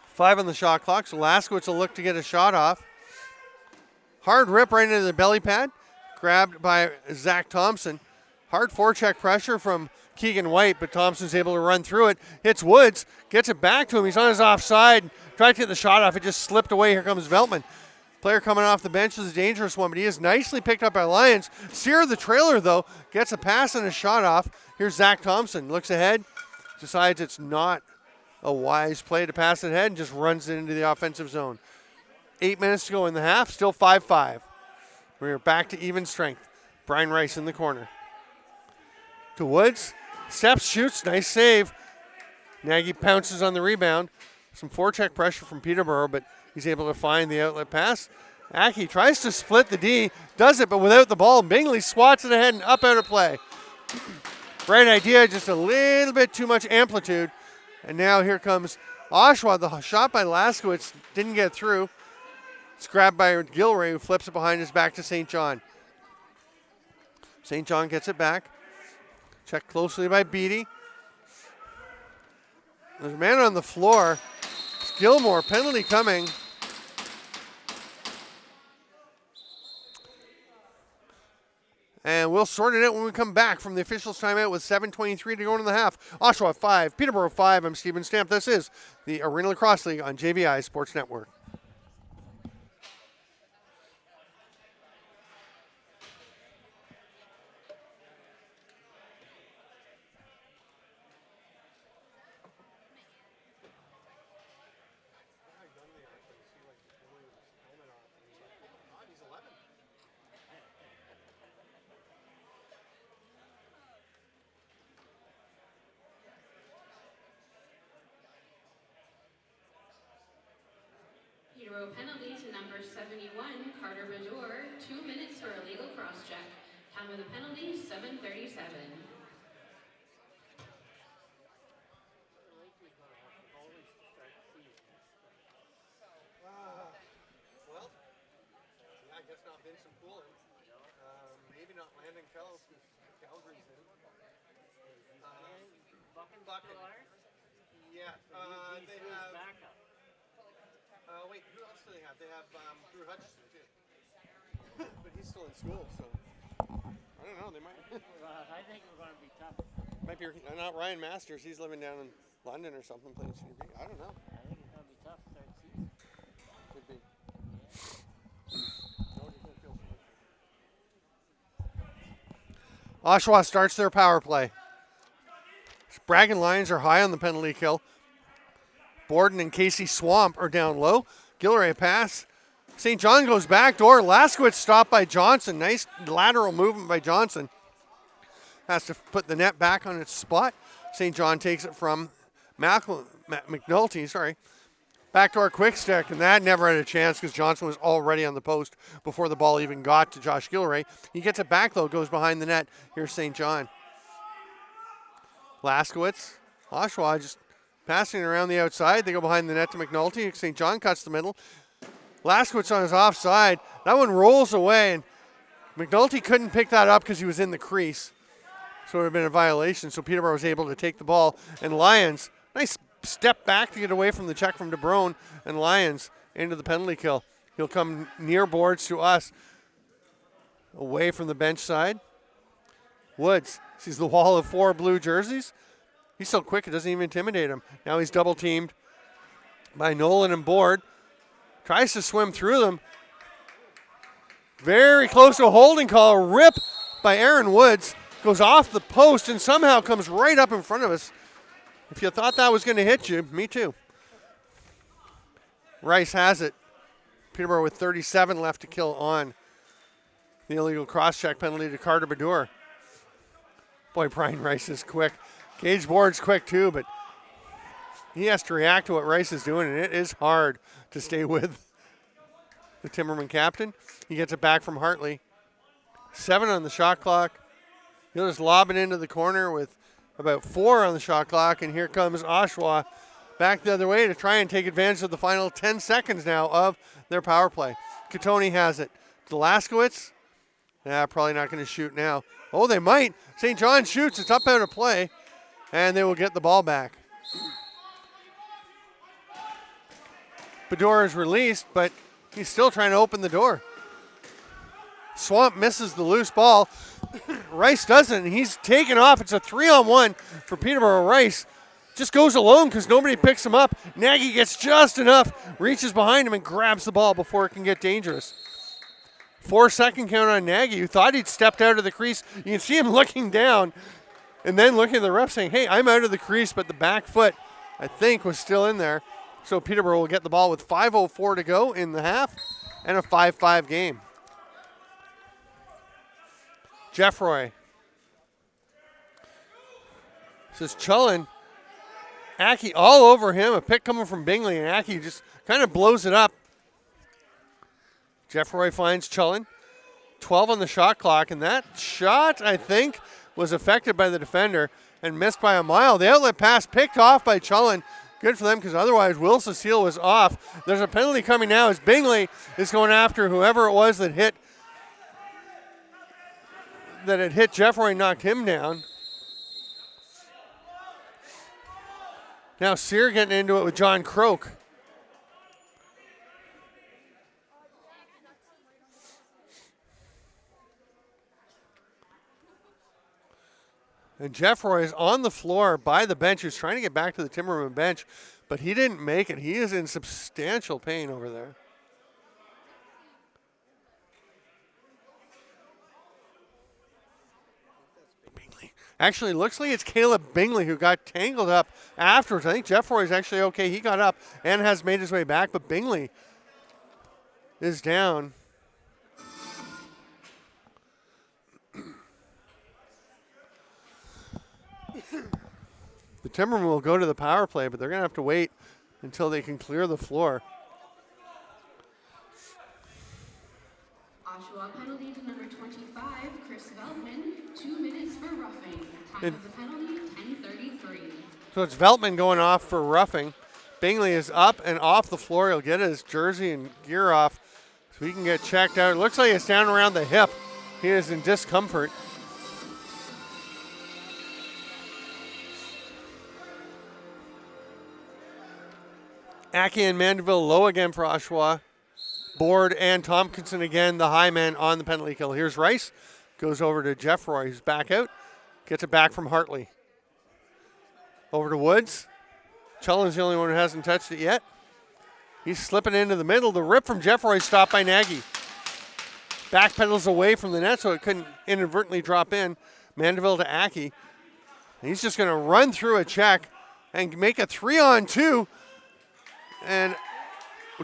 Five on the shot clock, so Laskowitz will look to get a shot off. Hard rip right into the belly pad. Grabbed by Zach Thompson. Hard forecheck pressure from Keegan White, but Thompson's able to run through it. Hits Woods, gets it back to him. He's on his offside. Tried to get the shot off. It just slipped away. Here comes Veltman. Player coming off the bench is a dangerous one, but he is nicely picked up by Lions. Sear, the trailer, though, gets a pass and a shot off. Here's Zach Thompson. Looks ahead. Decides it's not a wise play to pass it ahead and just runs it into the offensive zone. 8 minutes to go in the half. Still 5-5. We're back to even strength. Brian Rice in the corner. To Woods. Steps, shoots. Nice save. Nagy pounces on the rebound. Some forecheck pressure from Peterborough, but he's able to find the outlet pass. Aki tries to split the D. Does it, but without the ball. Bingley swats it ahead and up out of play. Right idea, just a little bit too much amplitude. And now here comes Oshawa. The shot by Laskowitz didn't get through. It's grabbed by Gilray, who flips it behind his back to St. John. St. John gets it back. Checked closely by Beattie. There's a man on the floor. It's Gilmore, penalty coming. And we'll sort it out when we come back from the officials' timeout with 7:23 to go into the half. Oshawa 5, Peterborough 5. I'm Stephen Stamp. This is the Arena Lacrosse League on JVI Sports Network. Peterborough penalty to number 71, Carter Badour, 2 minutes for a legal cross-check. Time of the penalty, 7:37. Well, I guess not Vincent Poulin. Maybe not Landon Kells because Calgary's in. Bucket. Yeah, they have. Wait, who else do they have? They have Drew Hutchison too, but he's still in school, so I don't know. They might. I think we're going to be tough. Might be not Ryan Masters. He's living down in London or something playing CB. I don't know. I think it's going to be tough to start the season. Could be. Oshawa starts their power play. Bragg and Lions are high on the penalty kill. Borden and Casey Swamp are down low. Gilray pass. St. John goes backdoor. Laskowitz stopped by Johnson. Nice lateral movement by Johnson. Has to put the net back on its spot. St. John takes it from McNulty. Backdoor quick stick, and that never had a chance because Johnson was already on the post before the ball even got to Josh Gilray. He gets it back, though, goes behind the net. Here's St. John. Laskowitz. Oshawa just passing around the outside. They go behind the net to McNulty. St. John cuts the middle. Laskowitz on his offside. That one rolls away, and McNulty couldn't pick that up because he was in the crease. So it would have been a violation. So Peterborough was able to take the ball. And Lions, nice step back to get away from the check from DeBrone. And Lions into the penalty kill. He'll come near boards to us. Away from the bench side. Woods sees the wall of 4 blue jerseys. He's so quick it doesn't even intimidate him. Now he's double teamed by Nolan and Board. Tries to swim through them. Very close to a holding call. A rip by Aaron Woods. Goes off the post and somehow comes right up in front of us. If you thought that was going to hit you, me too. Rice has it. Peterborough with 37 left to kill on the illegal cross-check penalty to Carter Badour. Boy, Brian Rice is quick. Gage Board's quick too, but he has to react to what Rice is doing, and it is hard to stay with the Timberman captain. He gets it back from Hartley. 7 on the shot clock. He'll just lob it into the corner with about 4 on the shot clock, and here comes Oshawa back the other way to try and take advantage of the final 10 seconds now of their power play. Katoni has it. To Laskowitz. Probably not going to shoot now. Oh, they might. St. John shoots. It's up out of play, and they will get the ball back. Badour is released, but he's still trying to open the door. Swamp misses the loose ball. Rice doesn't, and he's taken off. It's a 3-on-1 for Peterborough. Rice just goes alone because nobody picks him up. Nagy gets just enough, reaches behind him, and grabs the ball before it can get dangerous. 4-second count on Nagy, who thought he'd stepped out of the crease. You can see him looking down and then looking at the ref saying, hey, I'm out of the crease, but the back foot, I think, was still in there. So Peterborough will get the ball with 5:04 to go in the half and a 5-5 game. Jeffroy. Says Chullen. Aki all over him. A pick coming from Bingley, and Aki just kind of blows it up. Jeffroy finds Chullen. 12 on the shot clock, and that shot, I think, was affected by the defender and missed by a mile. The outlet pass picked off by Chullen. Good for them because otherwise Will Cecile was off. There's a penalty coming now as Bingley is going after whoever it was that hit Jeffroy, knocked him down. Now Sear getting into it with John Croak. And Jeff Roy is on the floor by the bench. He's trying to get back to the Timberman bench, but he didn't make it. He is in substantial pain over there. Bingley. Actually, looks like it's Caleb Bingley who got tangled up afterwards. I think Jeff Roy is actually okay. He got up and has made his way back, but Bingley is down. The Timbermen will go to the power play, but they're going to have to wait until they can clear the floor. Oshawa penalty to number 25, Chris Veltman, 2 minutes for roughing. Time of the penalty, 10:33. So it's Veltman going off for roughing. Bingley is up and off the floor. He'll get his jersey and gear off so he can get checked out. It looks like it's down around the hip. He is in discomfort. Aki and Mandeville low again for Oshawa. Board and Tompkinson again, the high man on the penalty kill. Here's Rice. Goes over to Jeff Roy, who's back out. Gets it back from Hartley. Over to Woods. Cullen's the only one who hasn't touched it yet. He's slipping into the middle. The rip from Jeff Roy stopped by Nagy. Backpedals away from the net so it couldn't inadvertently drop in. Mandeville to Aki. He's just going to run through a check and make a 3-on-2. And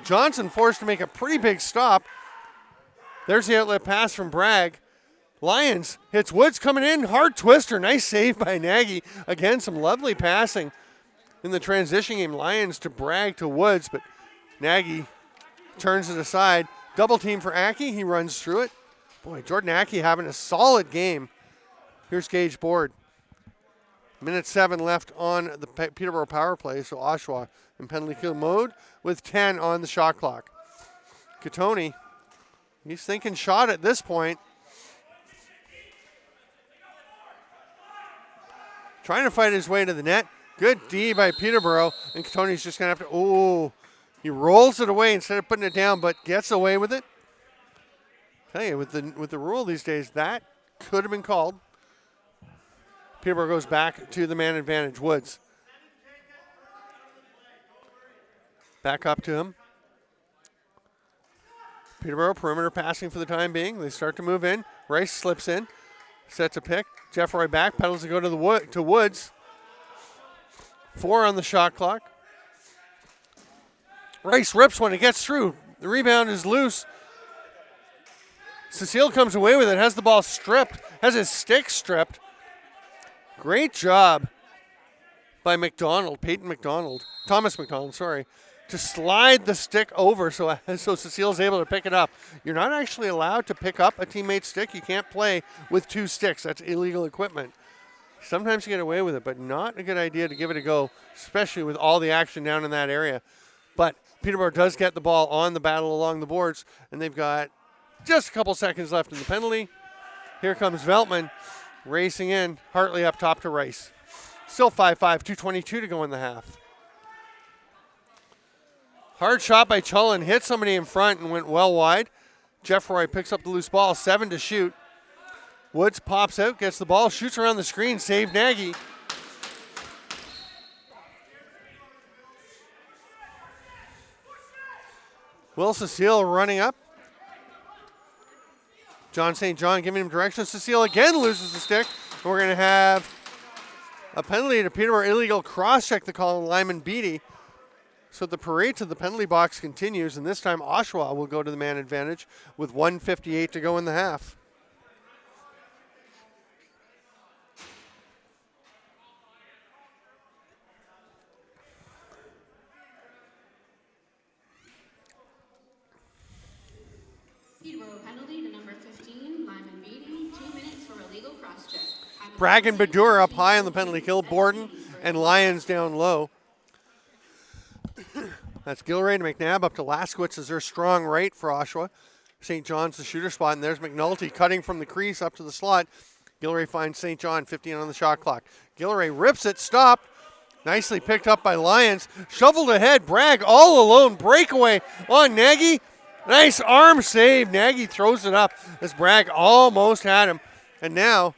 Johnson forced to make a pretty big stop. There's the outlet pass from Bragg. Lyons hits Woods coming in. Hard twister. Nice save by Nagy. Again, some lovely passing in the transition game. Lyons to Bragg to Woods, but Nagy turns it aside. Double team for Aki. He runs through it. Boy, Jordan Aki having a solid game. Here's Gage Board. Minute 7 left on the Peterborough power play, so Oshawa in penalty kill mode with 10 on the shot clock. Katoni, he's thinking shot at this point. Trying to fight his way to the net. Good D by Peterborough, and Katoni's just going to have to, he rolls it away instead of putting it down, but gets away with it. Tell you, with the rule these days, that could have been called. Peterborough goes back to the man advantage. Woods. Back up to him. Peterborough perimeter passing for the time being. They start to move in. Rice slips in. Sets a pick. Jeff Roy back. Pedals to go to Woods. 4 on the shot clock. Rice rips one. It gets through. The rebound is loose. Cecile comes away with it. Has the ball stripped. Has his stick stripped. Great job by Thomas McDonald, to slide the stick over so Cecile's able to pick it up. You're not actually allowed to pick up a teammate's stick. You can't play with 2 sticks. That's illegal equipment. Sometimes you get away with it, but not a good idea to give it a go, especially with all the action down in that area. But Peterborough does get the ball on the battle along the boards, and they've got just a couple seconds left in the penalty. Here comes Veltman. Racing in, Hartley up top to Rice. Still 5-5, 2:22 to go in the half. Hard shot by Cullen, hit somebody in front and went well wide. Jeff Roy picks up the loose ball, 7 to shoot. Woods pops out, gets the ball, shoots around the screen, save Nagy. Will Cecile running up. John St. John giving him direction. Cecile again loses the stick. And we're going to have a penalty to Peterborough. Illegal cross-check the call on Lyman Beatty. So the parade to the penalty box continues, and this time Oshawa will go to the man advantage with 1:58 to go in the half. Peterborough penalty to number 15, Lyman Beatty, 2 minutes for illegal cross-check. Bragg and Badur up high on the penalty kill. Borden and Lyons down low. That's Gilray to McNabb up to Laskowitz as their strong right for Oshawa. St. John's the shooter spot, and there's McNulty cutting from the crease up to the slot. Gilray finds St. John, 15 on the shot clock. Gilray rips it, stopped. Nicely picked up by Lyons. Shoveled ahead, Bragg all alone. Breakaway on Nagy. Nice arm save. Nagy throws it up as Bragg almost had him. And now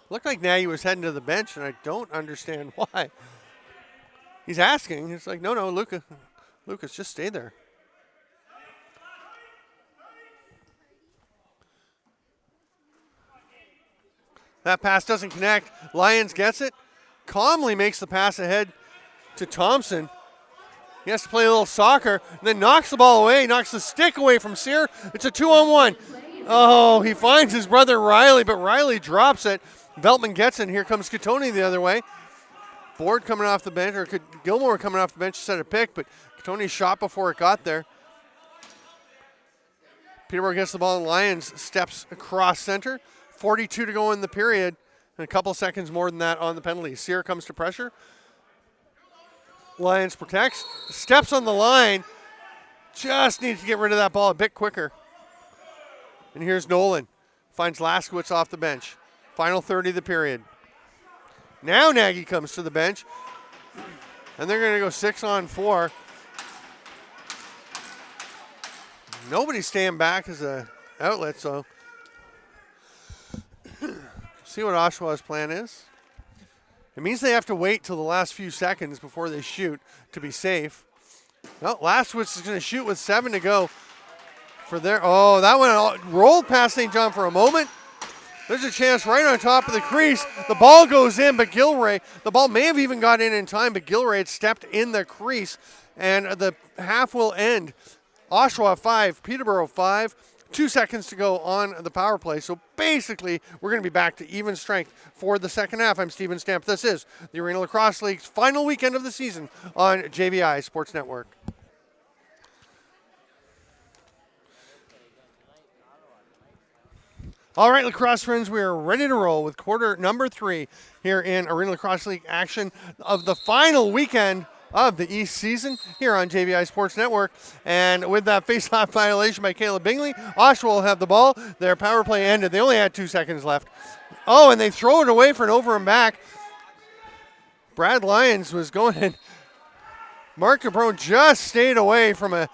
Looked like Nagy was heading to the bench, and I don't understand why. He's asking. It's like, no, Lucas, just stay there. That pass doesn't connect. Lyons gets it. Calmly makes the pass ahead to Thompson. He has to play a little soccer, and then knocks the ball away, knocks the stick away from Sear. It's a 2-on-1. Oh, he finds his brother Riley, but Riley drops it. Veltman gets it, and here comes Katoni the other way. Board coming off the bench, or Gilmore coming off the bench to set a pick, but Katoni shot before it got there. Peterborough gets the ball, and Lyons steps across center. 42 to go in the period, and a couple seconds more than that on the penalty. Sear comes to pressure. Lyons protects, steps on the line, just needs to get rid of that ball a bit quicker. And here's Nolan, finds Laskowitz off the bench. Final 30 of the period. Now Nagy comes to the bench, and they're going to go 6-on-4. Nobody's staying back as an outlet, so see what Oshawa's plan is. It means they have to wait till the last few seconds before they shoot to be safe. No, Laskowitz is going to shoot with 7 to go for their. Oh, that one rolled past St. John for a moment. There's a chance right on top of the crease. The ball goes in, but Gilray, the ball may have even got in time, but Gilray had stepped in the crease, and the half will end. Oshawa 5, Peterborough 5. 2 seconds to go on the power play. So basically, we're going to be back to even strength for the second half. I'm Steven Stamp. This is the Arena Lacrosse League's final weekend of the season on JVI Sports Network. All right, lacrosse friends, we are ready to roll with quarter number 3 here in Arena Lacrosse League action of the final weekend of the East season here on JVI Sports Network. And with that face-off violation by Caleb Bingley, Oshawa will have the ball. Their power play ended. They only had 2 seconds left. Oh, and they throw it away for an over and back. Brad Lyons was going in. Mark DeBrone just stayed away from a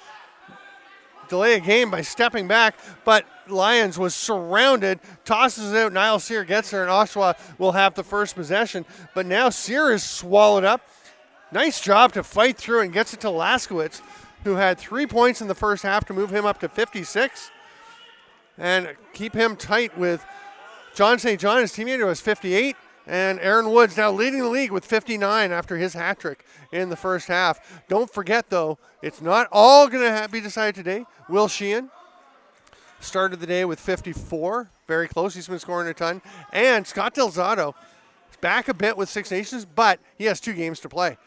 delay of game by stepping back, but Lyons was surrounded, tosses it out. Niall Sear gets there, and Oshawa will have the first possession. But now Sear is swallowed up. Nice job to fight through and gets it to Laskowitz, who had 3 points in the first half to move him up to 56 and keep him tight with John St. John, his teammate, who has 58, and Aaron Woods now leading the league with 59 after his hat trick in the first half. Don't forget, though, it's not all going to be decided today. Will Sheehan started the day with 54, very close. He's been scoring a ton. And Scott Delzato is back a bit with Six Nations, but he has 2 games to play.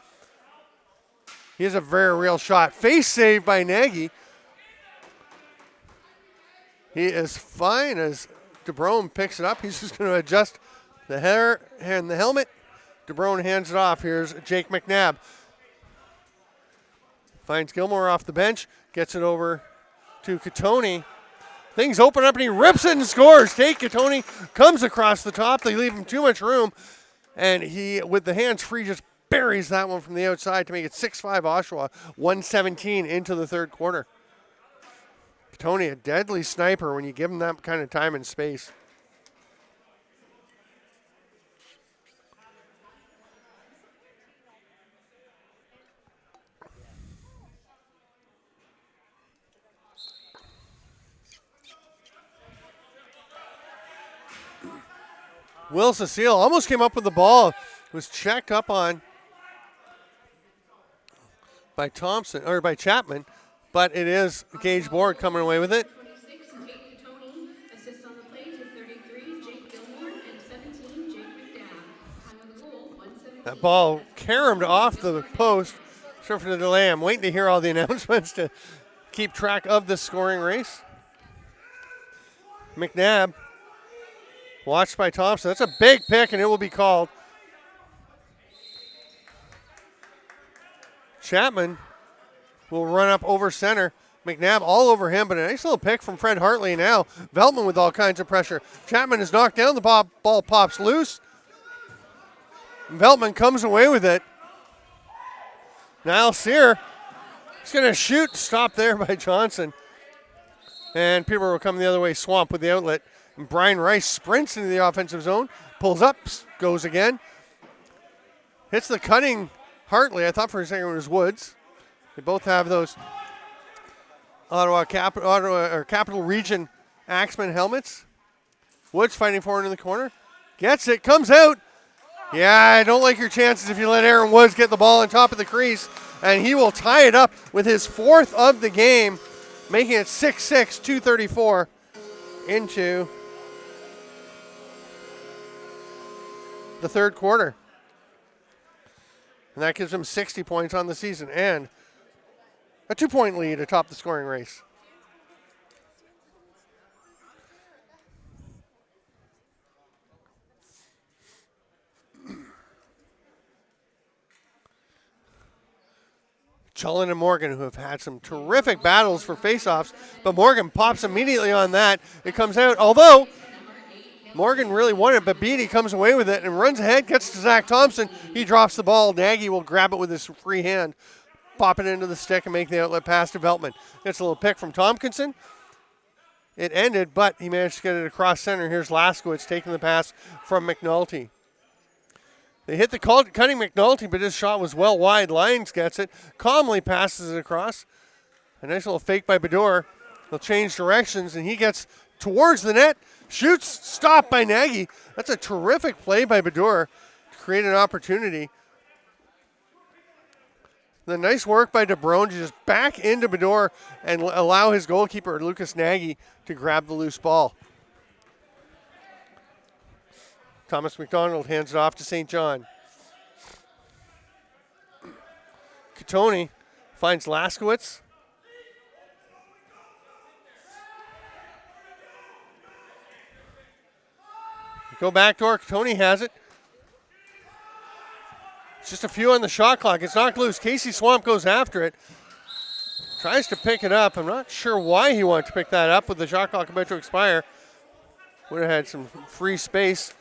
He has a very real shot. Face saved by Nagy. He is fine as DeBrone picks it up. He's just going to adjust the hair and the helmet. DeBrone hands it off. Here's Jake McNabb. Finds Gilmore off the bench. Gets it over to Katoni. Things open up and he rips it and scores. Tate Katoni comes across the top. They leave him too much room. And he, with the hands free, just buries that one from the outside to make it 6-5 Oshawa, 1:17 into the third quarter. Katoni, a deadly sniper when you give him that kind of time and space. Will Cecile almost came up with the ball. Was checked up on by Thompson, or by Chapman, but it is Gage Board coming away with it. 26, Jake Katoni. Assists on the play to 33, Jake Gilmore, and 17, Jake McNabb. Time of the goal, 1:17. That ball caromed off the post. Sorry for the delay. I'm waiting to hear all the announcements to keep track of the scoring race. McNabb, watched by Thompson. That's a big pick, and it will be called. Chapman will run up over center. McNabb all over him, but a nice little pick from Fred Hartley now. Veltman with all kinds of pressure. Chapman is knocked down. The ball pops loose. Veltman comes away with it. Niall Sear is going to shoot. Stopped there by Johnson. And Peterborough will come the other way. Swamp with the outlet. And Brian Rice sprints into the offensive zone. Pulls up, goes again. Hits the cutting Hartley. I thought for a second it was Woods. They both have those Capital Region Axeman helmets. Woods fighting forward in the corner. Gets it, comes out. Yeah, I don't like your chances if you let Aaron Woods get the ball on top of the crease. And he will tie it up with his 4th of the game, making it 6-6, 2:34 into the third quarter. And that gives him 60 points on the season and a 2-point lead atop the scoring race. Cullen and Morgan, who have had some terrific battles for faceoffs, but Morgan pops immediately on that. It comes out, although Morgan really won it, but Beatty comes away with it and runs ahead, gets to Zach Thompson. He drops the ball. Nagy will grab it with his free hand, pop it into the stick, and make the outlet pass to Veltman. Gets a little pick from Tompkinson. It ended, but he managed to get it across center. Here's Laskowitz taking the pass from McNulty. They hit the cutting McNulty, but his shot was well wide. Lyons gets it, calmly passes it across. A nice little fake by Bador. He'll change directions, and he gets towards the net, shoots, stopped by Nagy. That's a terrific play by Bador to create an opportunity. The nice work by DeBrone to just back into Bador and allow his goalkeeper, Lucas Nagy, to grab the loose ball. Thomas McDonald hands it off to St. John. Katoni finds Laskowitz. Go back door. Katoni has it. It's just a few on the shot clock. It's knocked loose. Casey Swamp goes after it. Tries to pick it up. I'm not sure why he wanted to pick that up with the shot clock about to expire. Would have had some free space.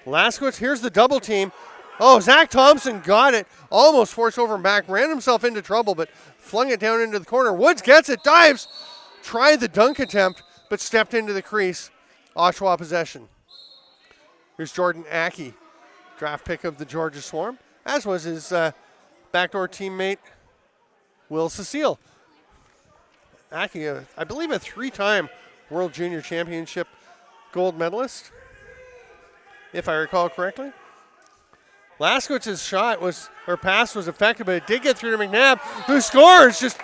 Laskowitz, here's the double team. Oh, Zach Thompson got it. Almost forced over and back. Ran himself into trouble, but flung it down into the corner. Woods gets it, dives. Tried the dunk attempt, but stepped into the crease. Oshawa possession. Here's Jordan Aki, draft pick of the Georgia Swarm, as was his backdoor teammate, Will Cecile. Aki, I believe a 3-time World Junior Championship gold medalist, if I recall correctly. Laskowitz's pass was effective, but it did get through to McNabb, who scores, just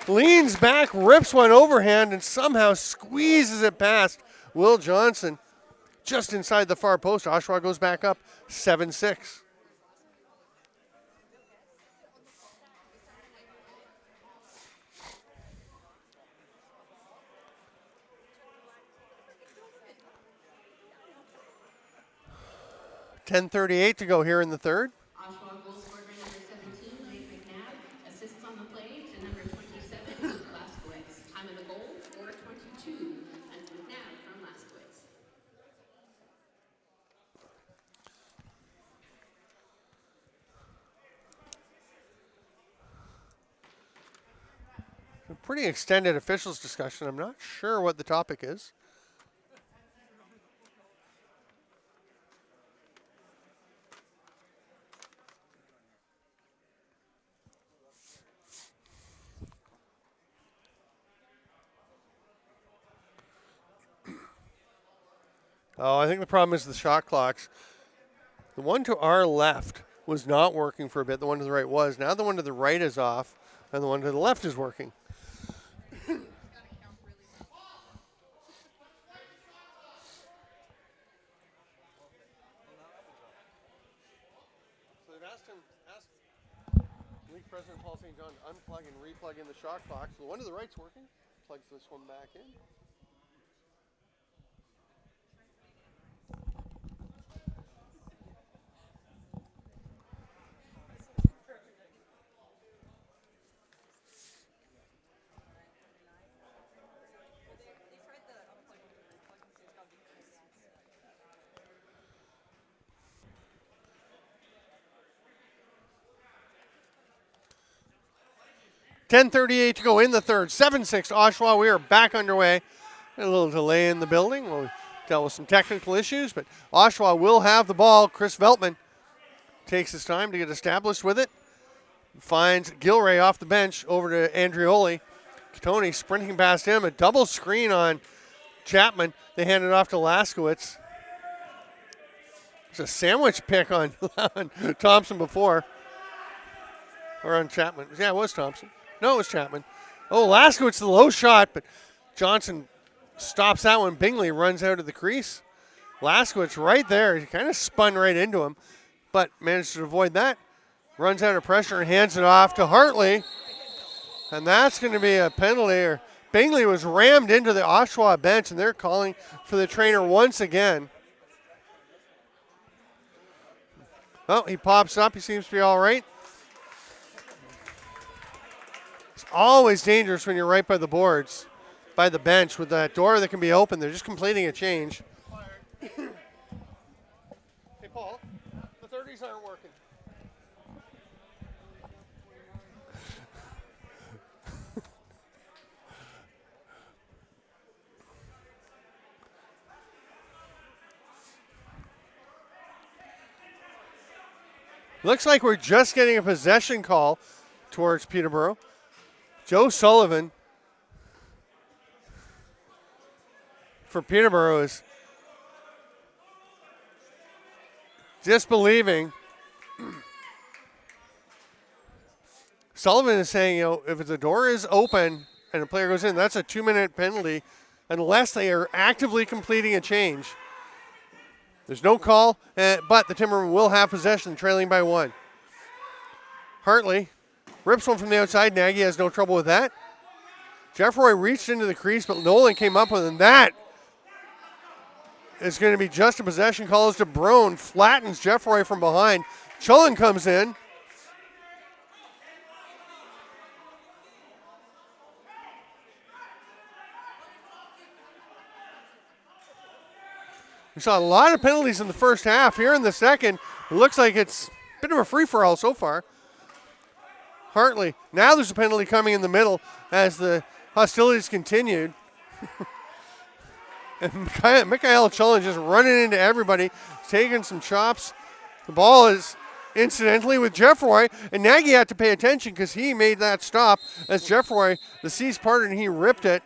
leans back, rips one overhand, and somehow squeezes it past Will Johnson just inside the far post. Oshawa goes back up 7-6. $10:38 to go here in the third. Oshawa goal scored by number 17, Mike McNabb. Assists on the play to number 27, Laskowitz. Time of the goal, 4:22. And McNabb from Laskowitz. A pretty extended officials discussion. I'm not sure what the topic is. Oh, I think the problem is the shot clocks. The one to our left was not working for a bit. The one to the right was. Now the one to the right is off, and the one to the left is working. So they've asked League President Paul St. John to unplug and replug in the shot clock. So the one to the right's working. Plugs this one back in. $10:38 to go in the third. 7-6 Oshawa. We are back underway. A little delay in the building. We'll dealt with some technical issues, but Oshawa will have the ball. Chris Veltman takes his time to get established with it. Finds Gilray off the bench over to Andrioli. Tony sprinting past him. A double screen on Chapman. They hand it off to Laskowitz. There's a sandwich pick on Thompson before. Or on Chapman. Yeah, it was Thompson. No, it was Chapman. Oh, Laskowitz, the low shot, but Johnson stops that one. Bingley runs out of the crease. Laskowitz right there. He kind of spun right into him, but managed to avoid that. Runs out of pressure and hands it off to Hartley. And that's going to be a penalty. Bingley was rammed into the Oshawa bench, and they're calling for the trainer once again. Oh, he pops up. He seems to be all right. It's always dangerous when you're right by the boards, by the bench, with that door that can be open. They're just completing a change. Hey, Paul, the 30s aren't working. Looks like we're just getting a possession call towards Peterborough. Joe Sullivan for Peterborough is disbelieving. Sullivan is saying, if the door is open and a player goes in, that's a 2-minute penalty unless they are actively completing a change. There's no call, but the Timbermen will have possession, trailing by 1. Hartley rips one from the outside. Nagy has no trouble with that. Jeffroy reached into the crease, but Nolan came up with it, and that is going to be just a possession call as DeBrone flattens Jeffroy from behind. Chullen comes in. We saw a lot of penalties in the first half. Here in the second, it looks like it's a bit of a free-for-all so far. Hartley, now there's a penalty coming in the middle as the hostilities continued. And Mikhail Chullen just running into everybody, taking some chops. The ball is incidentally with Jeffroy, and Nagy had to pay attention because he made that stop as Jeffroy, the seas parted, and he ripped it.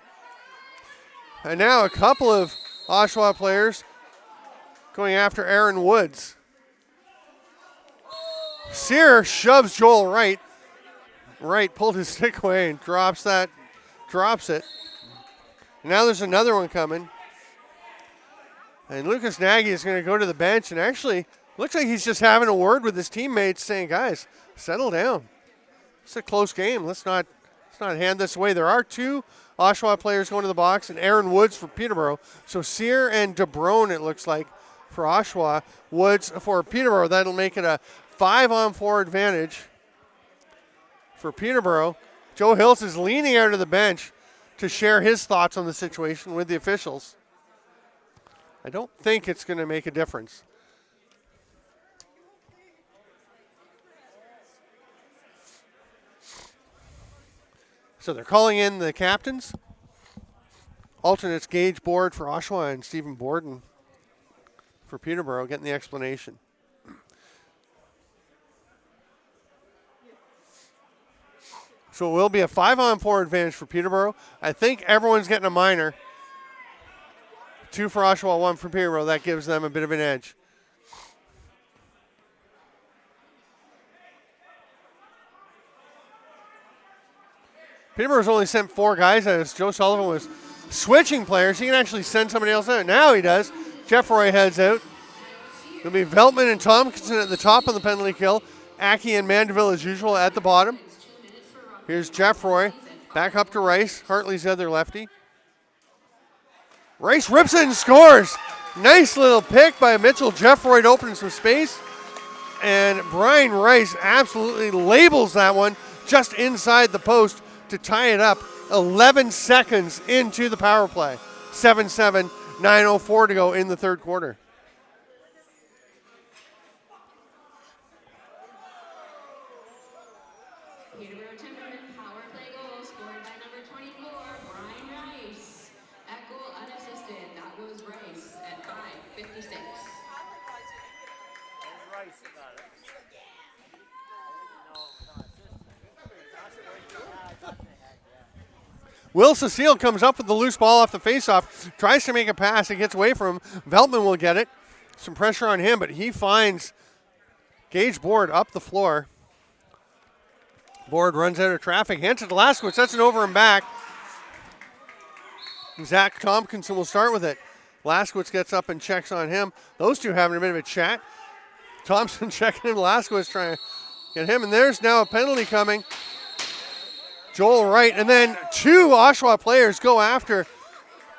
And now a couple of Oshawa players going after Aaron Woods. Sear shoves Joel Wright. Wright pulled his stick away and drops it. And now there's another one coming. And Lucas Nagy is going to go to the bench and actually looks like he's just having a word with his teammates saying, guys, settle down. It's a close game. Let's not hand this away. There are 2 Oshawa players going to the box and Aaron Woods for Peterborough. So Sear and DeBrone, it looks like, for Oshawa. Woods for Peterborough. That'll make it a 5-on-4 advantage for Peterborough. Joe Hills is leaning out of the bench to share his thoughts on the situation with the officials. I don't think it's going to make a difference. So they're calling in the captains. Alternates Gage Board for Oshawa and Stephen Borden for Peterborough, getting the explanation. So it will be a 5-on-4 advantage for Peterborough. I think everyone's getting a minor. 2 for Oshawa, 1 for Peterborough. That gives them a bit of an edge. Peterborough's only sent 4 guys as Joe Sullivan was switching players. He can actually send somebody else out. Now he does. Jeffroy heads out. It'll be Veltman and Tompkinson at the top of the penalty kill. Aki and Mandeville as usual at the bottom. Here's Jeffroy. Back up to Rice. Hartley's the other lefty. Rice rips it and scores. Nice little pick by Mitchell Jeffroy to open some space. And Brian Rice absolutely labels that one just inside the post to tie it up 11 seconds into the power play. 7-7, 9:04 to go in the third quarter. Peterborough Timbermen power play goal scored by number 24, Brian Rice. At goal unassisted, that was Rice. At Will Cecile comes up with the loose ball off the faceoff, tries to make a pass. It gets away from him. Veltman will get it. Some pressure on him, but he finds Gage Board up the floor. Board runs out of traffic, hands it to Laskowitz. That's an over and back. Zach Tompkinson will start with it. Laskowitz gets up and checks on him. Those two having a bit of a chat. Thompson checking him. Laskowitz trying to get him. And there's now a penalty coming. Joel Wright. And then two Oshawa players go after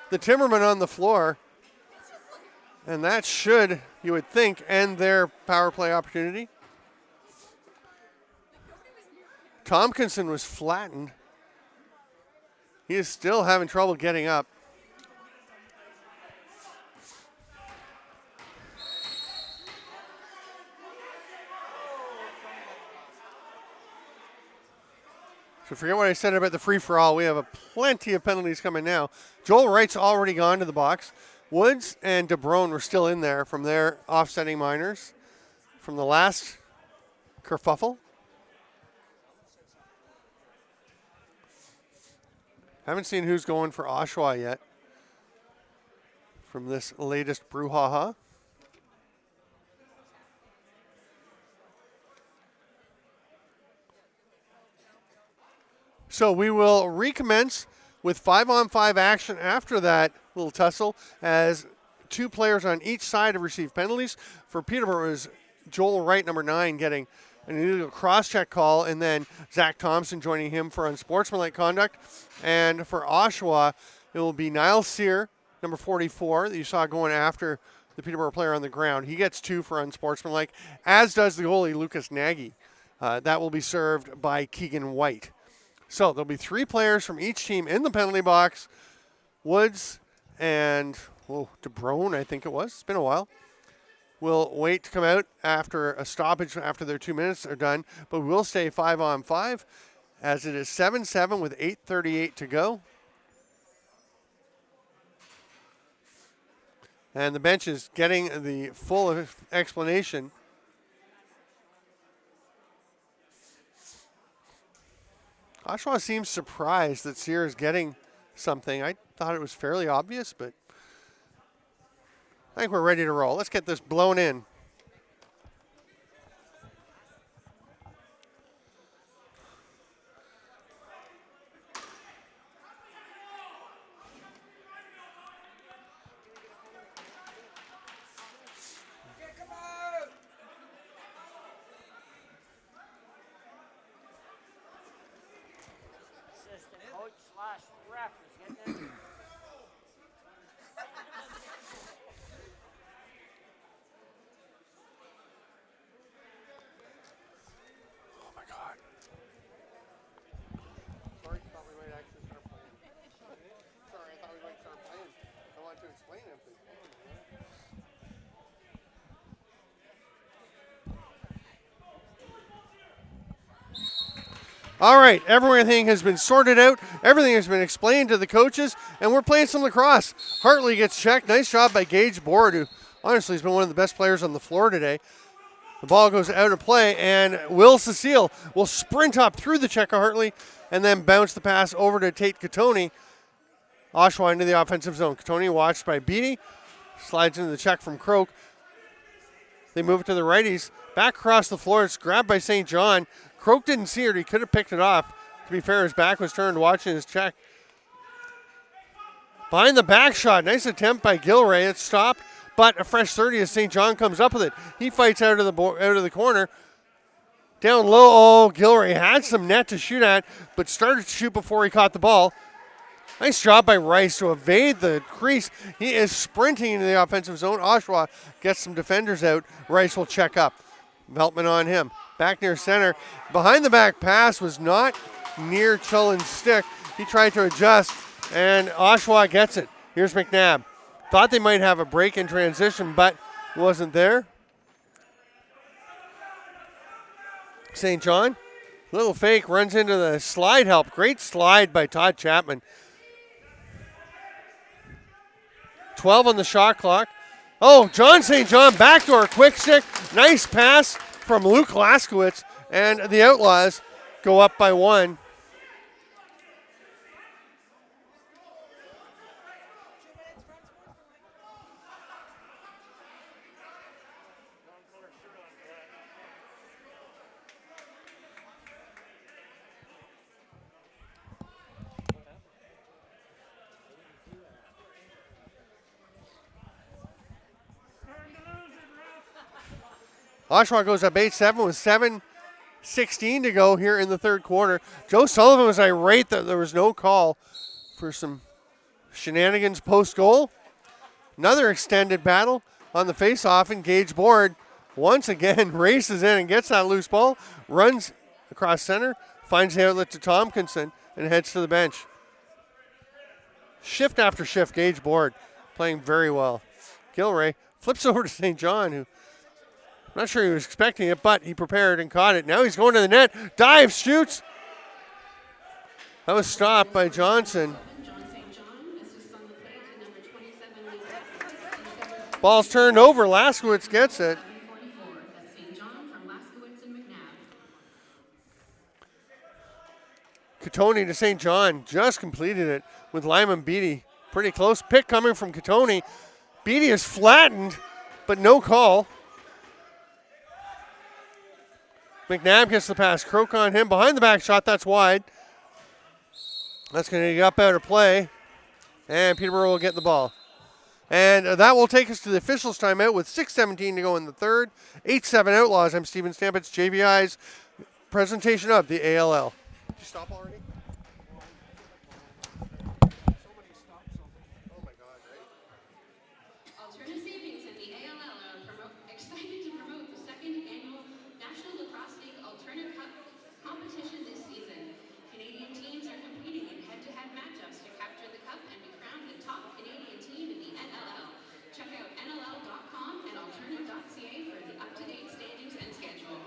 the Timbermen on the floor. And that should, you would think, end their power play opportunity. Tompkinson was flattened. He is still having trouble getting up. So forget what I said about the free-for-all. We have plenty of penalties coming now. Joel Wright's already gone to the box. Woods and DeBrone were still in there from their offsetting minors from the last kerfuffle. Haven't seen who's going for Oshawa yet from this latest brouhaha. So we will recommence with 5-on-5 action after that little tussle as two players on each side have received penalties. For Peterborough is Joel Wright, number 9, getting an illegal cross-check call, and then Zach Thompson joining him for unsportsmanlike conduct. And for Oshawa, it will be Niall Sear, number 44, that you saw going after the Peterborough player on the ground. He gets 2 for unsportsmanlike, as does the goalie, Lucas Nagy. That will be served by Keegan White. So there'll be 3 players from each team in the penalty box. Woods and DeBrone, I think it was. It's been a while. We'll wait to come out after a stoppage after their 2 minutes are done, but we'll stay 5-on-5 as it is 7-7 with 8:38 to go. And the bench is getting the full explanation. Oshawa seems surprised that Sear is getting something. I thought it was fairly obvious, but I think we're ready to roll. Let's get this blown in. Assistant coach / ref is getting in. Oh my God. Sorry, I thought we might actually start playing. Sorry, I thought we might start playing. I wanted to explain everything. All right, everything has been sorted out. Everything has been explained to the coaches, and we're playing some lacrosse. Hartley gets checked. Nice job by Gage Board, who honestly has been one of the best players on the floor today. The ball goes out of play, and Will Cecile will sprint up through the check of Hartley and then bounce the pass over to Tate Katoni. Oshawa into the offensive zone. Katoni watched by Beattie. Slides into the check from Croak. They move it to the righties. Back across the floor. It's grabbed by St. John. Croak didn't see it. He could have picked it off. To be fair, his back was turned watching his check. Behind the back shot. Nice attempt by Gilray. It's stopped, but a fresh 30 as St. John comes up with it. He fights out of the corner. Down low. Oh, Gilray had some net to shoot at, but started to shoot before he caught the ball. Nice job by Rice to evade the crease. He is sprinting into the offensive zone. Oshawa gets some defenders out. Rice will check up. Veltman on him. Back near center. Behind the back pass was not near Chullen's stick. He tried to adjust, and Oshawa gets it. Here's McNabb. Thought they might have a break in transition, but wasn't there. St. John, little fake, runs into the slide help. Great slide by Todd Chapman. 12 on the shot clock. Oh, John St. John, backdoor quick stick. Nice pass from Luke Laskowitz, and the Outlaws go up by 1. Oshawa goes up 8-7 with 7:16 to go here in the third quarter. Joe Sullivan was irate that there was no call for some shenanigans post-goal. Another extended battle on the face-off, and Gage Board once again races in and gets that loose ball, runs across center, finds the outlet to Tompkinson, and heads to the bench. Shift after shift, Gage Board playing very well. Gilray flips over to St. John, who I'm not sure he was expecting it, but he prepared and caught it. Now he's going to the net, dives, shoots. That was stopped by Johnson. Ball's turned over. Laskowitz gets it. Katoni to St. John just completed it with Lyman Beatty. Pretty close pick coming from Katoni. Beatty is flattened, but no call. McNabb gets the pass. Croak on him. Behind the back shot, that's wide. That's going to get up out of play. And Peterborough will get the ball. And that will take us to the officials' timeout with 6:17 to go in the third. 8-7 Outlaws. I'm Steven Stampitz, JVI's presentation of the ALL. Did you stop already? Alternative Savings and the ALL are excited to promote the second annual National Lacrosse League Alterna Cup competition this season. Canadian teams are competing in head-to-head matchups to capture the cup and be crowned the top Canadian team in the NLL. Check out NLL.com and alterna.ca for the up-to-date standings and schedule.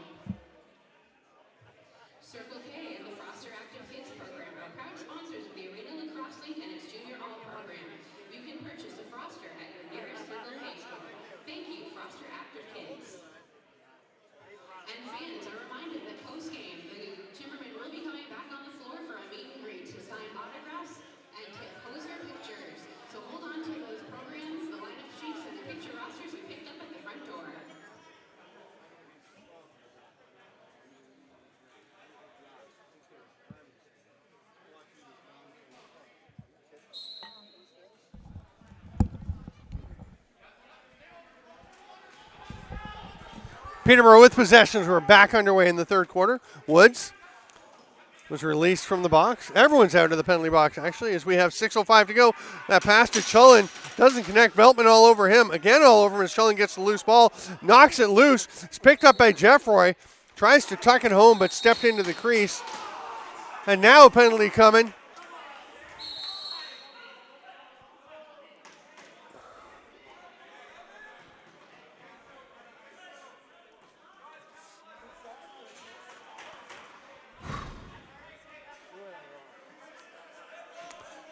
Circle K and the Foster Active Kids program are proud sponsors of the Arena Lacrosse League and its Junior All program. You can purchase a Foster at your nearest Fiddler Hay store. Thank you, Foster Active Kids. And fans are reminded that post-game, the Timbermen will be coming back on the floor for a meet and greet to sign autographs and to pose their pictures. So hold on to those programs, the lineup sheets, and the picture rosters we picked up at the front door. Peterborough with possessions. We're back underway in the third quarter. Woods was released from the box. Everyone's out of the penalty box, actually, as we have 6:05 to go. That pass to Chullen doesn't connect. Veltman all over him. Again all over him as Chullen gets the loose ball. Knocks it loose. It's picked up by Jeffroy. Tries to tuck it home, but stepped into the crease. And now a penalty coming.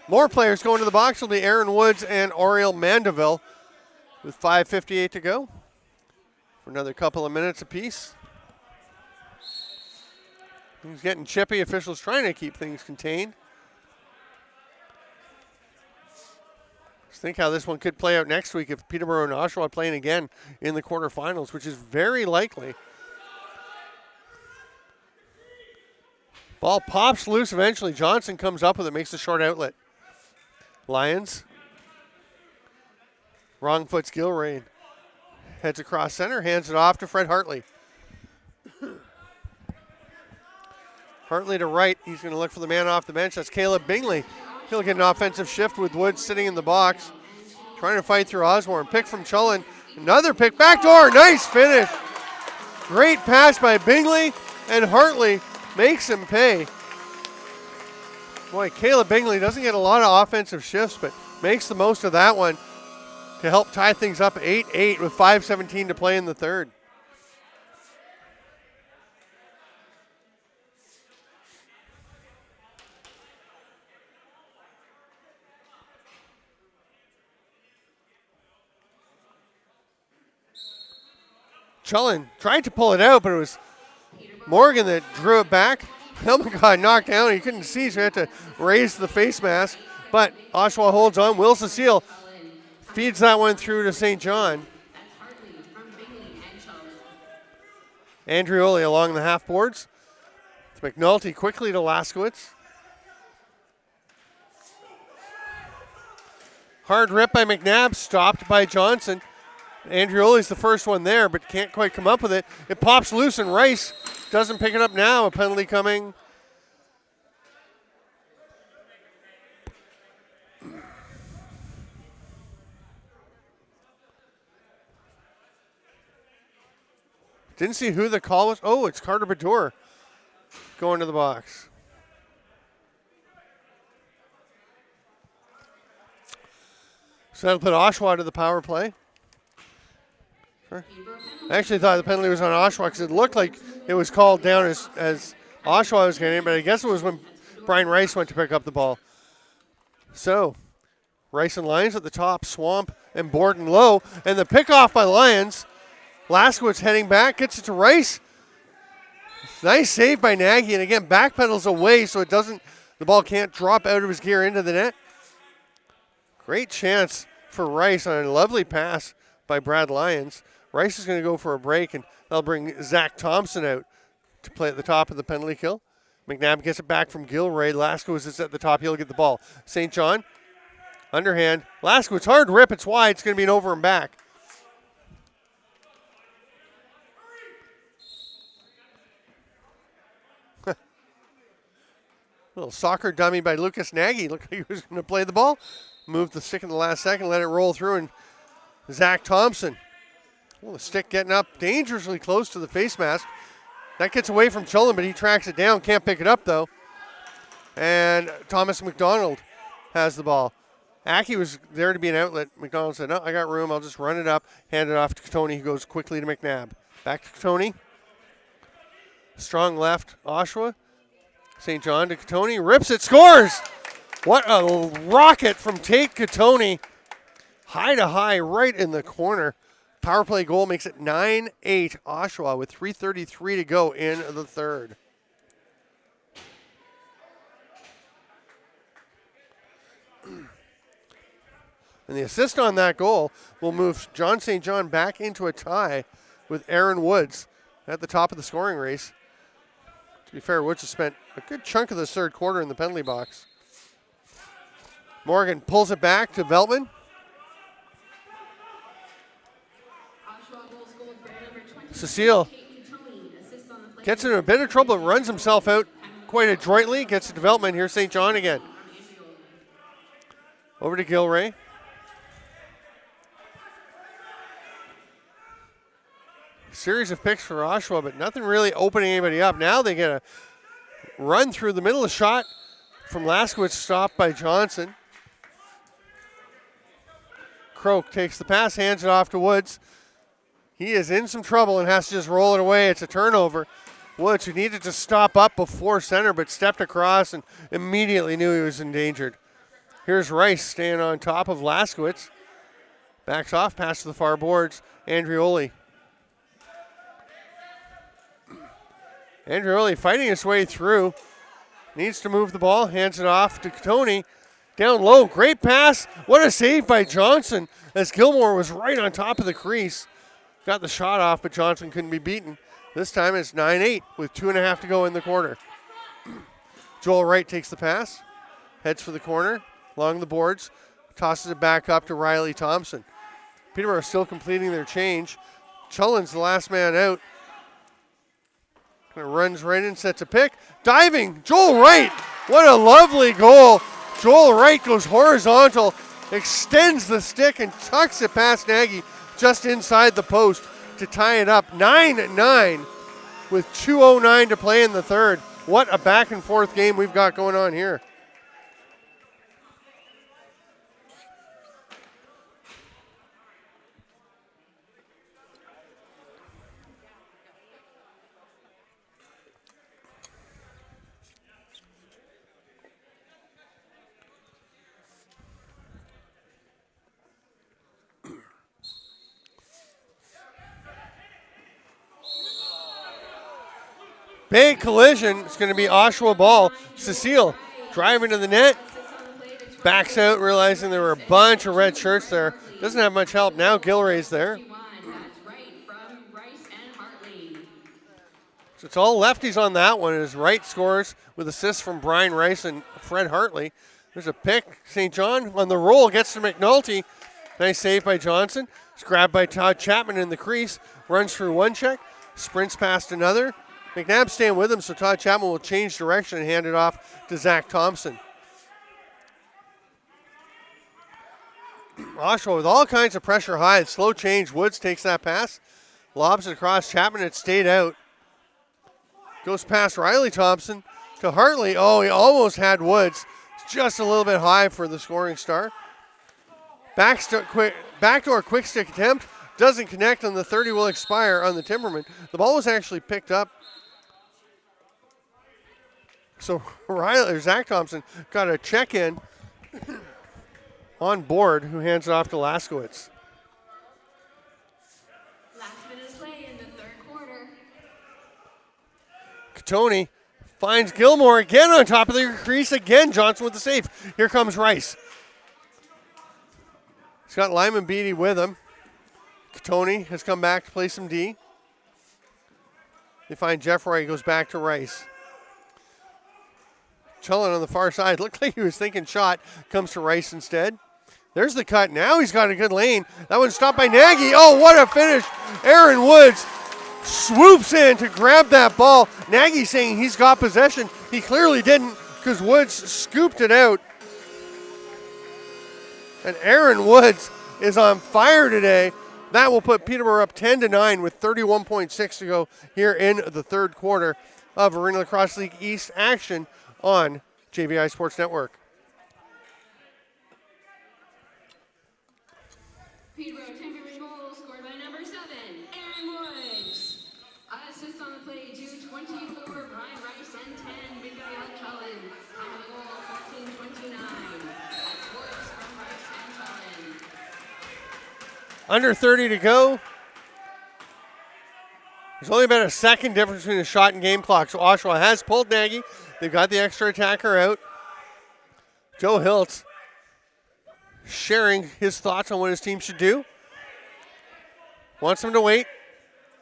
More players going to the box will be Aaron Woods and Oriel Mandeville with 5:58 to go for another couple of minutes apiece. He's getting chippy. Officials trying to keep things contained. Just think how this one could play out next week if Peterborough and Oshawa are playing again in the quarterfinals, which is very likely. Ball pops loose eventually. Johnson comes up with it, makes a short outlet. Lions. Wrong foot's Gilrain. Heads across center, hands it off to Fred Hartley. Hartley to right. He's going to look for the man off the bench. That's Caleb Bingley. He'll get an offensive shift with Woods sitting in the box. Trying to fight through Osborne. Pick from Chullen. Another pick. Backdoor. Nice finish. Great pass by Bingley. And Hartley makes him pay. Boy, Caleb Bingley doesn't get a lot of offensive shifts, but makes the most of that one to help tie things up 8-8 with 5:17 to play in the third. Chullen tried to pull it out, but it was Morgan that drew it back. Helmet got knocked down. He couldn't see, so he had to raise the face mask. But Oshawa holds on. Will Cecile feeds that one through to St. John. Andrioli along the half boards. It's McNulty quickly to Laskowitz. Hard rip by McNabb, stopped by Johnson. Andreoli's the first one there, but can't quite come up with it. It pops loose, and Rice doesn't pick it up now. A penalty coming. Didn't see who the call was. Oh, it's Carter Bador going to the box. So that'll put Oshawa to the power play. I actually thought the penalty was on Oshawa because it looked like it was called down as Oshawa was getting it, but I guess it was when Brian Rice went to pick up the ball. So Rice and Lions at the top, Swamp and Borden low, and the pickoff by Lions. Laskowitz heading back, gets it to Rice. Nice save by Nagy, and again, backpedals away so the ball can't drop out of his gear into the net. Great chance for Rice on a lovely pass by Brad Lyons. Rice is going to go for a break, and that'll bring Zach Thompson out to play at the top of the penalty kill. McNabb gets it back from Gilray. Laskowitz is at the top. He'll get the ball. St. John, underhand. Laskowitz, hard rip. It's wide. It's going to be an over and back. Little soccer dummy by Lucas Nagy. Looked like he was going to play the ball. Moved the stick in the last second, let it roll through, and Zach Thompson. Well, the stick getting up dangerously close to the face mask. That gets away from Chulin, but he tracks it down. Can't pick it up, though. And Thomas McDonald has the ball. Aki was there to be an outlet. McDonald said, no, I got room. I'll just run it up, hand it off to Katoni, who goes quickly to McNabb. Back to Katoni. Strong left, Oshawa. St. John to Katoni, rips it, scores! What a rocket from Tate Katoni. High to high, right in the corner. Power play goal makes it 9-8 Oshawa with 3:33 to go in the third. And the assist on that goal will move John St. John back into a tie with Aaron Woods at the top of the scoring race. To be fair, Woods has spent a good chunk of the third quarter in the penalty box. Morgan pulls it back to Veltman. Cecile gets into a bit of trouble, runs himself out quite adroitly, gets to development. Here's St. John again. Over to Gilray. Series of picks for Oshawa, but nothing really opening anybody up. Now they get a run through the middle of the shot from Laskowitz, stopped by Johnson. Croak takes the pass, hands it off to Woods. He is in some trouble and has to just roll it away. It's a turnover. Woods, who needed to stop up before center, but stepped across and immediately knew he was endangered. Here's Rice staying on top of Laskowitz. Backs off, pass to the far boards. Andreoli. Andreoli fighting his way through. Needs to move the ball, hands it off to Katoni. Down low, great pass. What a save by Johnson as Gilmore was right on top of the crease. Got the shot off, but Johnson couldn't be beaten. This time it's 9-8 with 2.5 to go in the quarter. Joel Wright takes the pass, heads for the corner, along the boards, tosses it back up to Riley Thompson. Peterborough still completing their change. Chullin's the last man out. Runs right in, sets a pick. Diving, Joel Wright. What a lovely goal. Joel Wright goes horizontal, extends the stick and tucks it past Nagy just inside the post to tie it up 9-9 with 2:09 to play in the third. What a back and forth game we've got going on here. Big collision. It's going to be Oshawa ball. Cecile driving to the net. Backs out, realizing there were a bunch of red shirts there. Doesn't have much help. Now Gilray's there. So it's all lefties on that one as Wright scores with assists from Brian Rice and Fred Hartley. There's a pick. St. John on the roll, gets to McNulty. Nice save by Johnson. It's grabbed by Todd Chapman in the crease. Runs through one check. Sprints past another. McNabb staying with him, so Todd Chapman will change direction and hand it off to Zach Thompson. Oshawa with all kinds of pressure high. Slow change. Woods takes that pass. Lobs it across. Chapman had stayed out. Goes past Riley Thompson to Hartley. Oh, he almost had Woods. It's just a little bit high for the scoring star. Backdoor quick stick attempt. Doesn't connect on the 30 will expire on the Timbermen. The ball was actually picked up. So Zach Thompson got a check-in on board who hands it off to Laskowitz. Last minute of play in the third quarter. Katoni finds Gilmore again on top of the crease. Again, Johnson with the save. Here comes Rice. He's got Lyman Beatty with him. Katoni has come back to play some D. They find Jeff Roy. He goes back to Rice. Chullen on the far side. Looked like he was thinking shot. Comes to Rice instead. There's the cut. Now he's got a good lane. That one's stopped by Nagy. Oh, what a finish. Aaron Woods swoops in to grab that ball. Nagy saying he's got possession. He clearly didn't because Woods scooped it out. And Aaron Woods is on fire today. That will put Peterborough up 10-9 with 31.6 to go here in the third quarter of Arena Lacrosse League East action on JVI Sports Network. Peterborough Timbermen goal scored by number 7, Aaron Woods. Assist on the play to 24, Brian Rice, and 10, Miguel Chullen. Time of the goal, 15:29. That's Woods from Rice and Chullen. Under 30 to go. There's only been a second difference between the shot and game clock, so Oshawa has pulled Nagy. They've got the extra attacker out. Joe Hiltz sharing his thoughts on what his team should do. Wants them to wait.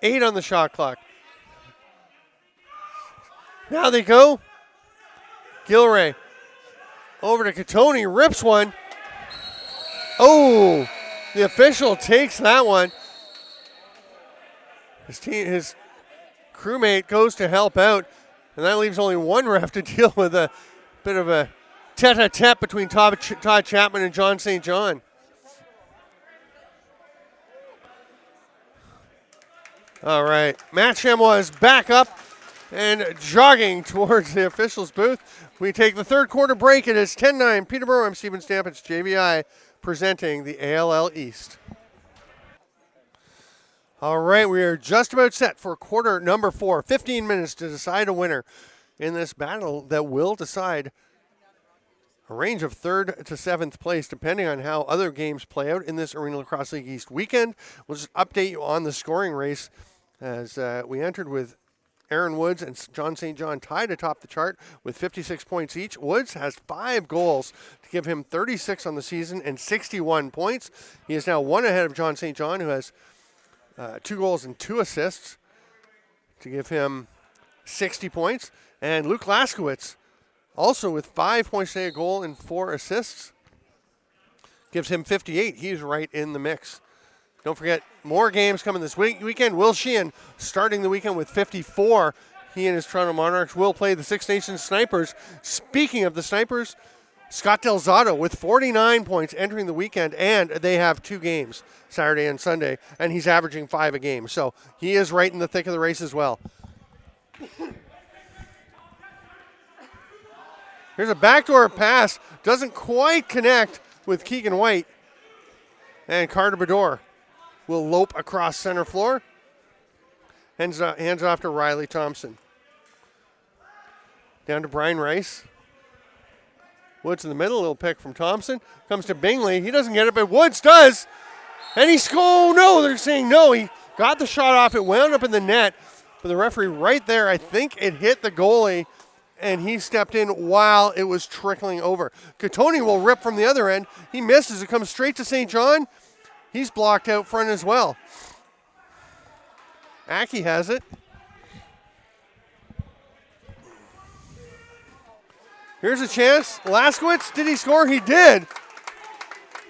8 on the shot clock. Now they go. Gilray over to Katoni, rips one. Oh, the official takes that one. His crewmate goes to help out, and that leaves only one ref to deal with a bit of a tete-a-tete between Todd Chapman and John St. John. All right, Matt Chamois is back up and jogging towards the officials' booth. We take the third quarter break. It is 10-9 Peterborough. I'm Stephen Stamp. It's JVI presenting the ALL East. All right, we are just about set for quarter number 4. 15 minutes to decide a winner in this battle that will decide a range of 3rd to 7th place, depending on how other games play out in this Arena Lacrosse League East weekend. We'll just update you on the scoring race as we entered with Aaron Woods and John St. John tied atop the chart with 56 points each. Woods has 5 goals to give him 36 on the season and 61 points. He is now 1 ahead of John St. John, who has 2 goals and 2 assists to give him 60 points. And Luke Laskowitz, also with 5 points today, a goal and 4 assists, gives him 58. He's right in the mix. Don't forget, more games coming this weekend. Will Sheehan starting the weekend with 54. He and his Toronto Monarchs will play the Six Nations Snipers. Speaking of the Snipers, Scott Delzato with 49 points entering the weekend, and they have 2 games, Saturday and Sunday, and he's averaging 5 a game. So he is right in the thick of the race as well. Here's a backdoor pass. Doesn't quite connect with Keegan White. And Carter Bedore will lope across center floor. Hands it off to Riley Thompson. Down to Brian Rice. Woods in the middle, little pick from Thompson. Comes to Bingley. He doesn't get it, but Woods does. And he scores. Oh, no, they're saying no. He got the shot off. It wound up in the net. But the referee right there, I think it hit the goalie, and he stepped in while it was trickling over. Katoni will rip from the other end. He misses. It comes straight to St. John. He's blocked out front as well. Aki has it. Here's a chance. Laskowitz, did he score? He did.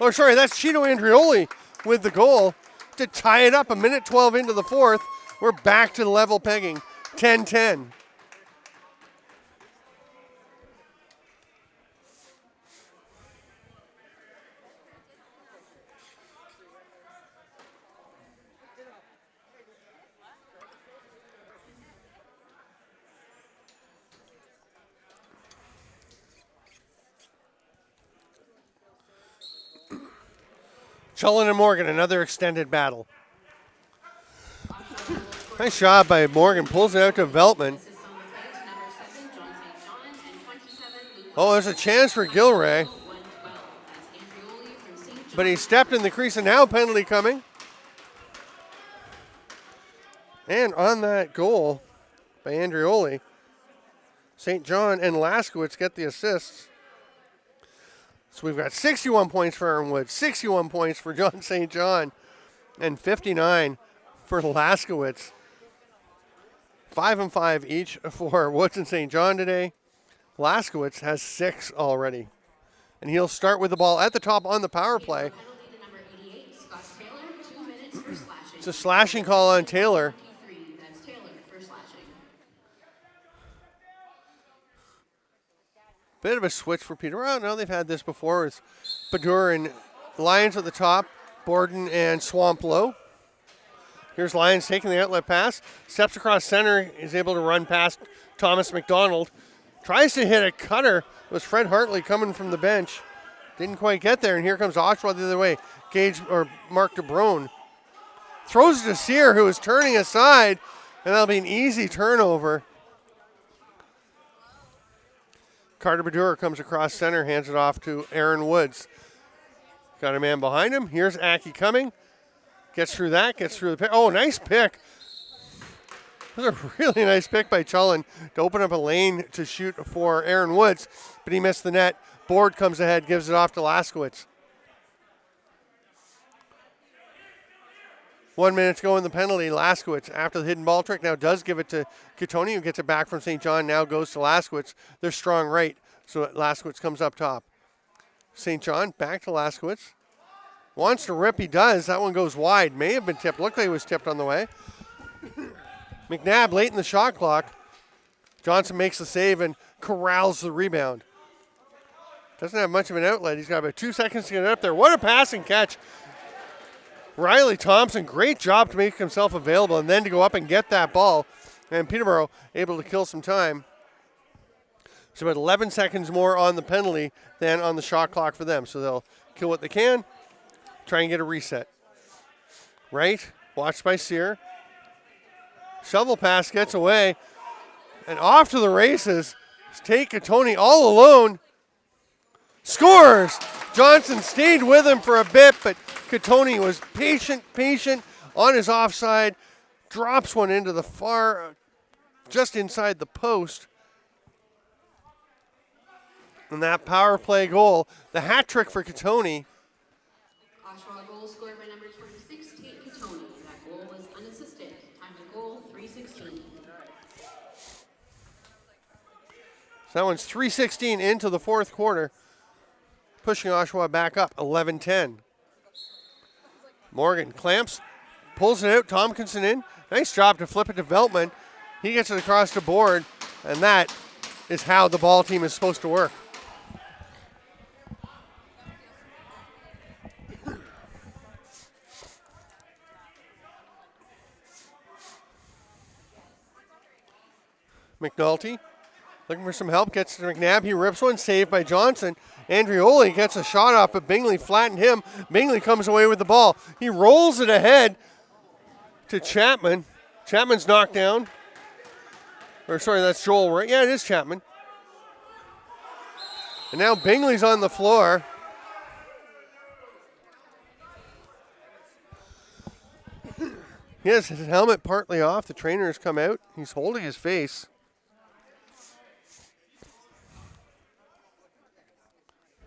Oh, sorry, that's Chino Andrioli with the goal to tie it up. A minute 12 into the fourth. We're back to level pegging, 10-10. Cullen and Morgan, another extended battle. Nice job by Morgan. Pulls it out to Veltman. Oh, there's a chance for Gilray. But he stepped in the crease, and now penalty coming. And on that goal by Andrioli, St. John and Laskowitz get the assists. So we've got 61 points for Aaron Woods, 61 points for John St. John, and 59 for Laskowitz. 5 and 5 each for Woods and St. John today. Laskowitz has 6 already. And he'll start with the ball at the top on the power play. It's a slashing call on Taylor. Bit of a switch for Peterborough. No, they've had this before. It's Badur and Lyons at the top, Borden and Swamp Low. Here's Lyons taking the outlet pass. Steps across center, is able to run past Thomas McDonald. Tries to hit a cutter. It was Fred Hartley coming from the bench. Didn't quite get there, and here comes Oshawa the other way. Mark DeBrone. Throws it to Sear, who is turning aside, and that'll be an easy turnover. Carter Badur comes across center, hands it off to Aaron Woods. Got a man behind him. Here's Aki coming. Gets through that, gets through the pick. Oh, nice pick. This is a really nice pick by Chullen to open up a lane to shoot for Aaron Woods, but he missed the net. Board comes ahead, gives it off to Laskowitz. 1 minute to go in the penalty. Laskowitz, after the hidden ball trick, now does give it to Katoni, who gets it back from St. John, now goes to Laskowitz. They're strong right, so Laskowitz comes up top. St. John, back to Laskowitz. Wants to rip, he does. That one goes wide. May have been tipped. Looked like it was tipped on the way. McNabb late in the shot clock. Johnson makes the save and corrals the rebound. Doesn't have much of an outlet. He's got about 2 seconds to get it up there. What a passing catch. Riley Thompson, great job to make himself available and then to go up and get that ball. And Peterborough able to kill some time. So about 11 seconds more on the penalty than on the shot clock for them. So they'll kill what they can, try and get a reset. Right, watched by Sear. Shovel pass gets away. And off to the races. Tate Katoni all alone. Scores! Johnson stayed with him for a bit, but Katoni was patient on his offside. Drops one into the far, just inside the post. And that power play goal, the hat trick for Katoni. Oshawa goal scored by number 26, Tate Katoni. That goal was unassisted. Time to goal, 3:16. So that one's 3:16 into the fourth quarter, pushing Oshawa back up, 11-10. Morgan clamps, pulls it out, Tompkinson in. Nice job to flip it to Veltman. He gets it across the board, and that is how the ball team is supposed to work. McNulty looking for some help, gets to McNabb. He rips one, saved by Johnson. Andrioli gets a shot off, but Bingley flattened him. Bingley comes away with the ball. He rolls it ahead to Chapman. Chapman's knocked down. Or sorry, that's Joel, right? Yeah, it is Chapman. And now Bingley's on the floor. He has his helmet partly off. The trainer has come out. He's holding his face.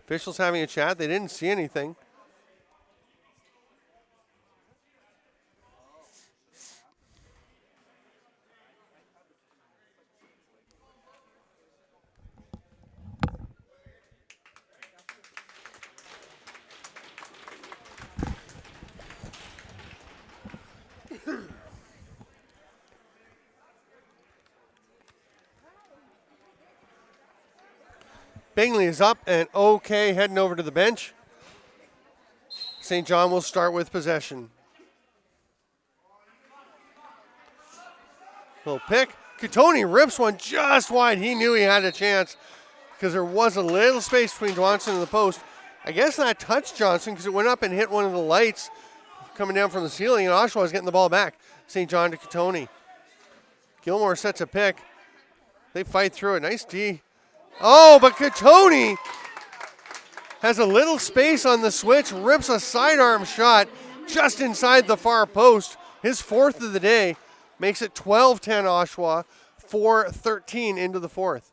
Officials having a chat. They didn't see anything. Bingley is up and okay, heading over to the bench. St. John will start with possession. Little pick. Katoni rips one just wide. He knew he had a chance because there was a little space between Johnson and the post. I guess that touched Johnson because it went up and hit one of the lights coming down from the ceiling, and Oshawa is getting the ball back. St. John to Katoni. Gilmore sets a pick. They fight through it. Nice D. Oh, but Katoni has a little space on the switch, rips a sidearm shot just inside the far post. His fourth of the day. Makes it 12-10 Oshawa, 4:13 into the fourth.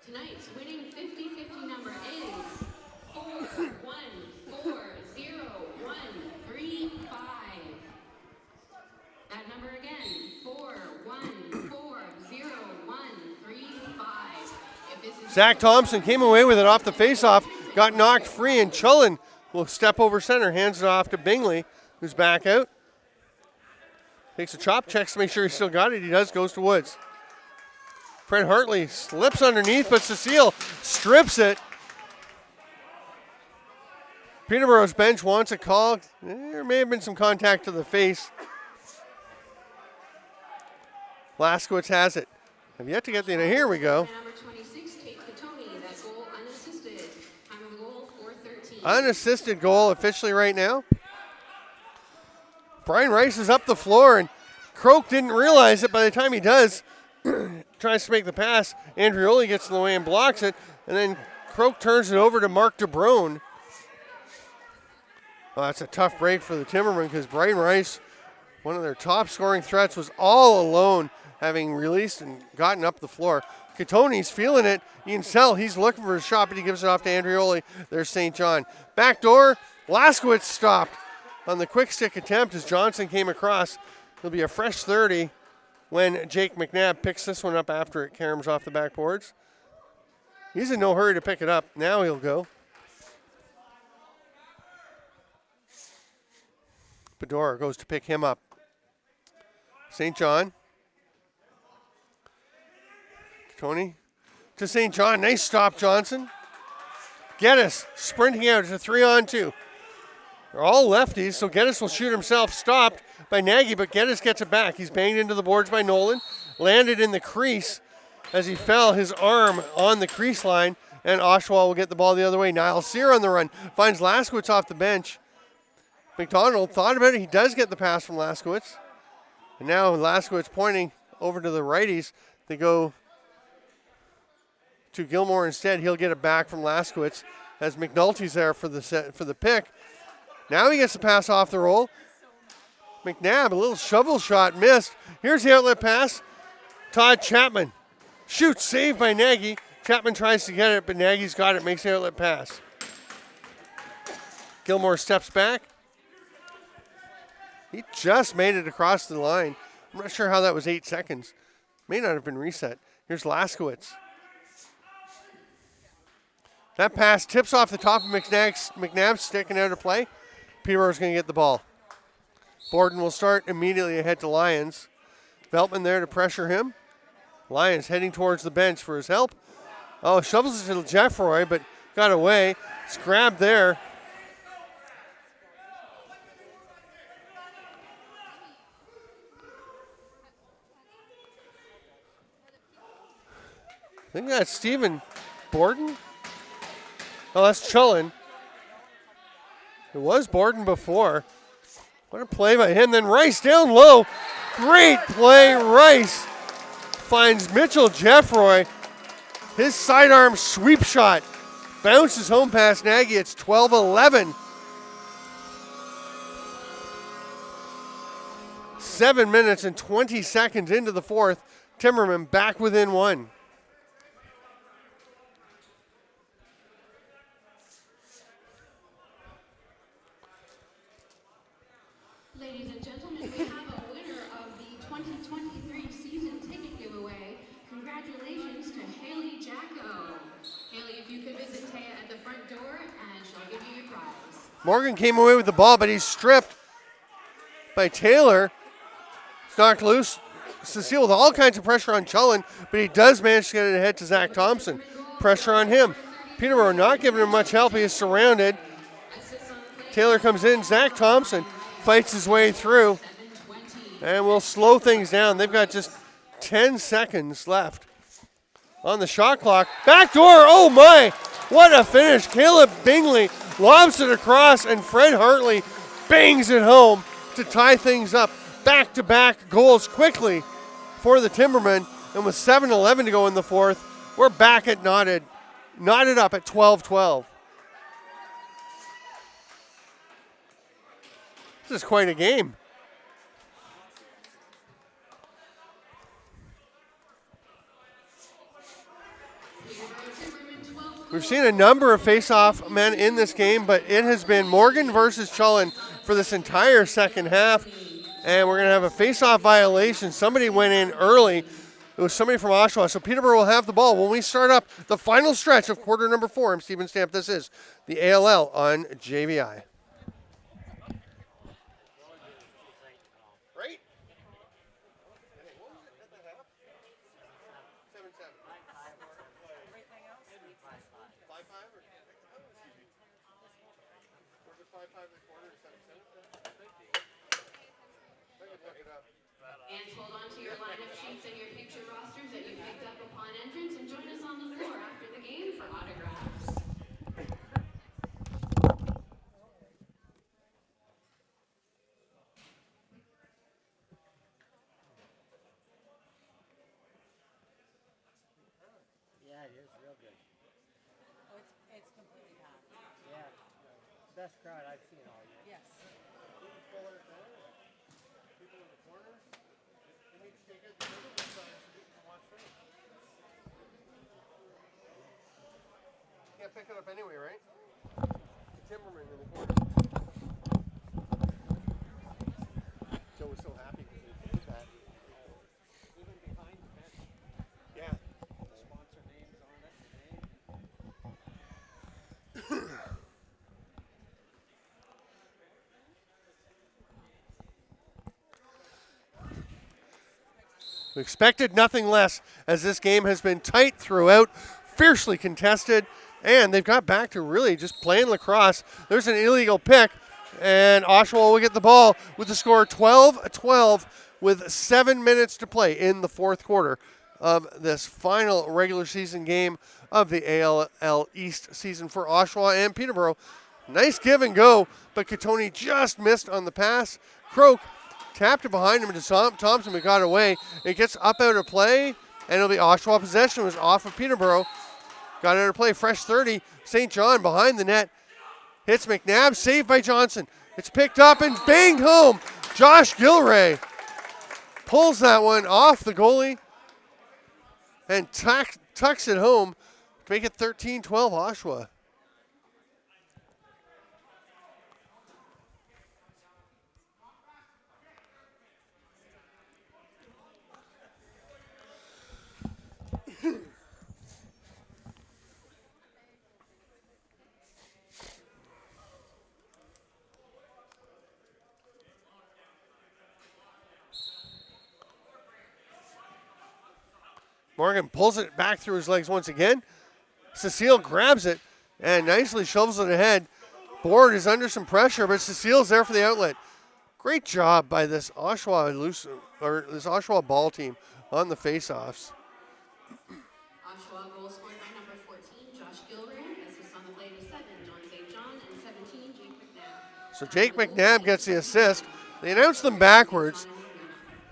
Tonight's winning 50-50 number is 4140135. That number again, 4140135. Zach Thompson came away with it off the faceoff, got knocked free, and Chullen will step over center, hands it off to Bingley, who's back out. Takes a chop, checks to make sure he still got it. He does, goes to Woods. Fred Hartley slips underneath, but Cecile strips it. Peterborough's bench wants a call. There may have been some contact to the face. Laskowitz has it. Have yet to get the, here we go. Number 26, Kate Katoni, that goal unassisted. Time of the goal, 4:13. Unassisted goal officially right now. Brian Rice is up the floor, and Croak didn't realize it. By the time he does, tries to make the pass. Andrioli gets in the way and blocks it, and then Croak turns it over to Mark DeBrone. Well, that's a tough break for the Timbermen because Brian Rice, one of their top scoring threats, was all alone, having released and gotten up the floor. Katoni's feeling it. You can tell he's looking for a shot, but he gives it off to Andrioli. There's St. John. Back door, Laskowitz stopped on the quick stick attempt as Johnson came across. It'll be a fresh 30 when Jake McNabb picks this one up after it caroms off the backboards. He's in no hurry to pick it up. Now he'll go. Bedore goes to pick him up. St. John. Tony to St. John. Nice stop, Johnson. Geddes sprinting out. It's a 3-on-2. They're all lefties, so Geddes will shoot himself. Stopped by Nagy, but Geddes gets it back. He's banged into the boards by Nolan. Landed in the crease as he fell, his arm on the crease line, and Oshawa will get the ball the other way. Niall Sear on the run. Finds Laskowitz off the bench. McDonald thought about it. He does get the pass from Laskowitz. And now Laskowitz pointing over to the righties. They go to Gilmore instead. He'll get it back from Laskowitz as McNulty's there for the pick. Now he gets the pass off the roll. McNabb, a little shovel shot, missed. Here's the outlet pass. Todd Chapman shoots, saved by Nagy. Chapman tries to get it, but Nagy's got it, makes the outlet pass. Gilmore steps back. He just made it across the line. I'm not sure how that was 8 seconds. May not have been reset. Here's Laskowitz. That pass tips off the top of McNabb's stick and out of play. Peterborough's going to get the ball. Borden will start immediately ahead to Lyons. Veltman there to pressure him. Lyons heading towards the bench for his help. Oh, shovels it to Jeffroy, but got away. It's grabbed there. I think that's Stephen Borden. Oh, that's Chullen. It was Borden before. What a play by him. Then Rice down low. Great play. Rice finds Mitchell Jeffroy. His sidearm sweep shot bounces home past Nagy. It's 12-11. 7 minutes and 20 seconds into the fourth. Timbermen back within one. Ladies and gentlemen, we have a winner of the 2023 season ticket giveaway. Congratulations to Haley Jacko. Haley, if you could visit Taya at the front door, and she'll Morgan came away with the ball, but he's stripped by Taylor. It's knocked loose. Cecile with all kinds of pressure on Cullen, but he does manage to get it ahead to Zach Thompson. Pressure on him. Peterborough not giving him much help. He is surrounded. Taylor comes in. Zach Thompson fights his way through. And we'll slow things down. They've got just 10 seconds left on the shot clock. Backdoor. Oh, my. What a finish. Caleb Bingley lobs it across, and Fred Hartley bangs it home to tie things up. Back-to-back goals quickly for the Timbermen. And with 7:11 to go in the fourth, we're back at knotted up at 12-12. This is quite a game. We've seen a number of face-off men in this game, but it has been Morgan versus Cullen for this entire second half. And we're going to have a face-off violation. Somebody went in early. It was somebody from Oshawa. So Peterborough will have the ball when we start up the final stretch of quarter number 4. I'm Stephen Stamp. This is the ALL on JVI. Right? And hold on to your lineup sheets and your future rosters that you picked up upon entrance, and join us on the floor after the game for autographs. Yeah, it is real good. Oh, it's completely packed. Yeah. Best crowd I've seen all year. Yes. Can't pick it up anyway, right? The Timberman in the corner. Joe was so happy because he did that. Even behind the bench, Yeah. the sponsor names on it. We expected nothing less, as this game has been tight throughout, fiercely contested, and they've got back to really just playing lacrosse. There's an illegal pick, and Oshawa will get the ball with the score 12-12 with 7 minutes to play in the fourth quarter of this final regular season game of the ALL East season for Oshawa and Peterborough. Nice give and go, but Katoni just missed on the pass. Croak tapped it behind him to Thompson, but got away. It gets up out of play, and it'll be Oshawa possession. It was off of Peterborough. Got out of play, fresh 30. St. John behind the net. Hits McNabb, saved by Johnson. It's picked up and banged home. Josh Gilray pulls that one off the goalie and tucks it home to make it 13-12 Oshawa. Morgan pulls it back through his legs once again. Cecile grabs it and nicely shovels it ahead. Board is under some pressure, but Cecile's there for the outlet. Great job by this Oshawa ball team on the faceoffs. Oshawa goal scored by number 14, Josh Gilray. Assist on the play to 7, John St. John, and 17, Jake McNabb. So Jake McNabb gets the assist. They announced them backwards.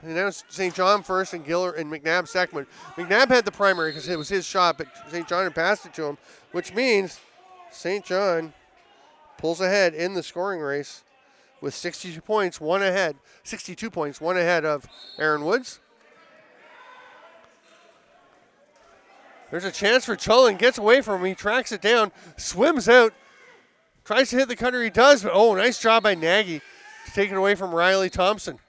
They announced St. John first and McNabb second. McNabb had the primary because it was his shot, but St. John had passed it to him, which means St. John pulls ahead in the scoring race with 62 points, one ahead of Aaron Woods. There's a chance for Cullen, gets away from him, he tracks it down, swims out, tries to hit the cutter, he does, but nice job by Nagy to take it away from Riley Thompson.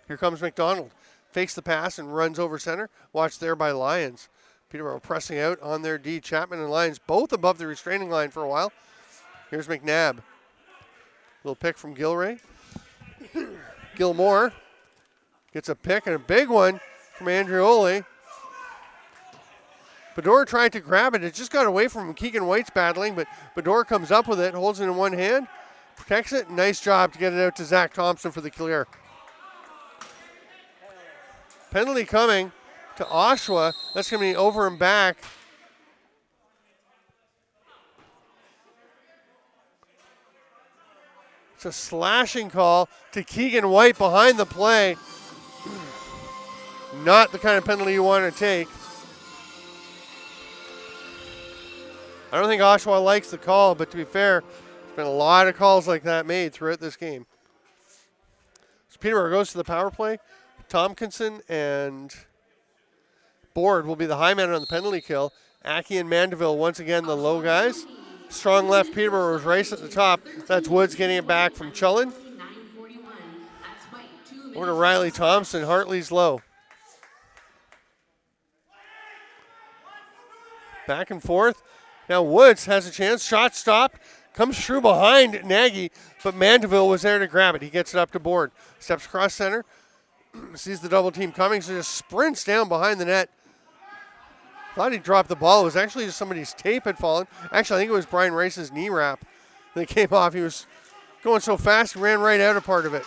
Here comes McDonald. Fakes the pass and runs over center. Watched there by Lyons. Peterborough pressing out on their D. Chapman and Lyons both above the restraining line for a while. Here's McNabb. Little pick from Gilray. Gilmore gets a pick and a big one from Andreoli. Bador tried to grab it. It just got away from him. Keegan White's battling, but Bador comes up with it, holds it in one hand, protects it. Nice job to get it out to Zach Thompson for the clear. Penalty coming to Oshawa. That's going to be over and back. It's a slashing call to Keegan White behind the play. Not the kind of penalty you want to take. I don't think Oshawa likes the call, but to be fair, there's been a lot of calls like that made throughout this game. So Peterborough goes to the power play. Tompkinson and Board will be the high man on the penalty kill. Aki and Mandeville once again the low guys. Strong left Peterborough was race at the top. That's Woods getting it back from Chullen. Over to Riley Thompson. Hartley's low. Back and forth. Now Woods has a chance. Shot stopped. Comes through behind Nagy, but Mandeville was there to grab it. He gets it up to Board. Steps across center. Sees the double team coming, so just sprints down behind the net. Thought he dropped the ball. It was actually just somebody's tape had fallen. Actually, I think it was Brian Rice's knee wrap that came off. He was going so fast, he ran right out of part of it.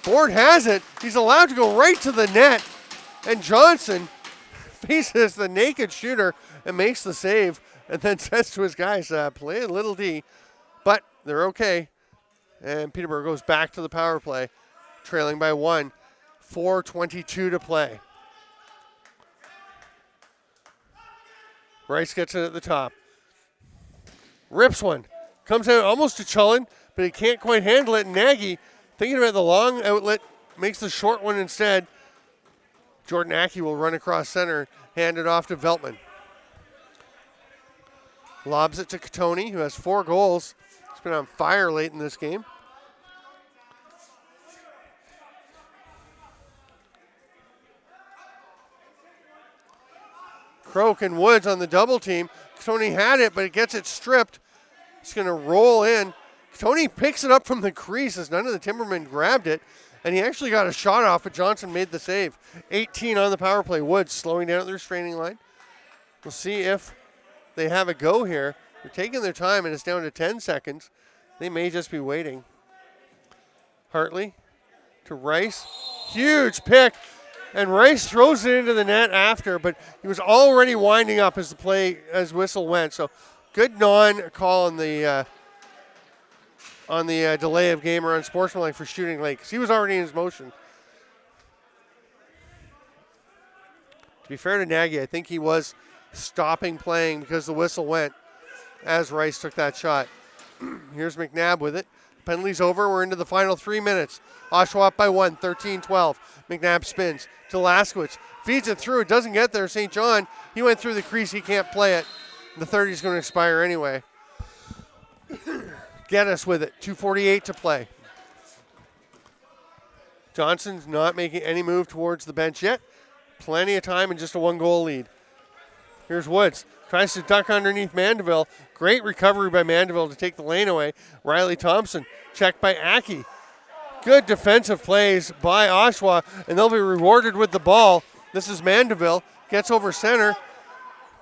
Board has it. He's allowed to go right to the net, and Johnson faces the naked shooter and makes the save, and then says to his guys, play a little D, but they're okay. And Peterborough goes back to the power play, trailing by 1, 4:22 to play. Rice gets it at the top. Rips one. Comes out almost to Chullen, but he can't quite handle it. Nagy, thinking about the long outlet, makes the short one instead. Jordan Aki will run across center, hand it off to Veltman. Lobs it to Katoni, who has 4 goals. He's been on fire late in this game. Croak and Woods on the double team. Katoni had it, but it gets it stripped. It's going to roll in. Katoni picks it up from the crease as none of the Timbermen grabbed it, and he actually got a shot off, but Johnson made the save. 18 on the power play. Woods slowing down at the restraining line. We'll see if they have a go here. They're taking their time, and it's down to 10 seconds. They may just be waiting. Hartley to Rice. Huge pick. And Rice throws it into the net after, but he was already winding up as the whistle went. So good non-call on the delay of game or unsportsmanlike for shooting late, because he was already in his motion. To be fair to Nagy, I think he was stopping playing because the whistle went as Rice took that shot. Here's McNabb with it. Penalty's over. We're into the final 3 minutes. Oshawa up by 1, 13-12. McNabb spins to Laskowitz. Feeds it through. It doesn't get there. St. John, he went through the crease. He can't play it. The 30 is going to expire anyway. Geddes with it. 2:48 to play. Johnson's not making any move towards the bench yet. Plenty of time and just a 1-goal lead. Here's Woods. Tries to duck underneath Mandeville. Great recovery by Mandeville to take the lane away. Riley Thompson checked by Aki. Good defensive plays by Oshawa, and they'll be rewarded with the ball. This is Mandeville. Gets over center.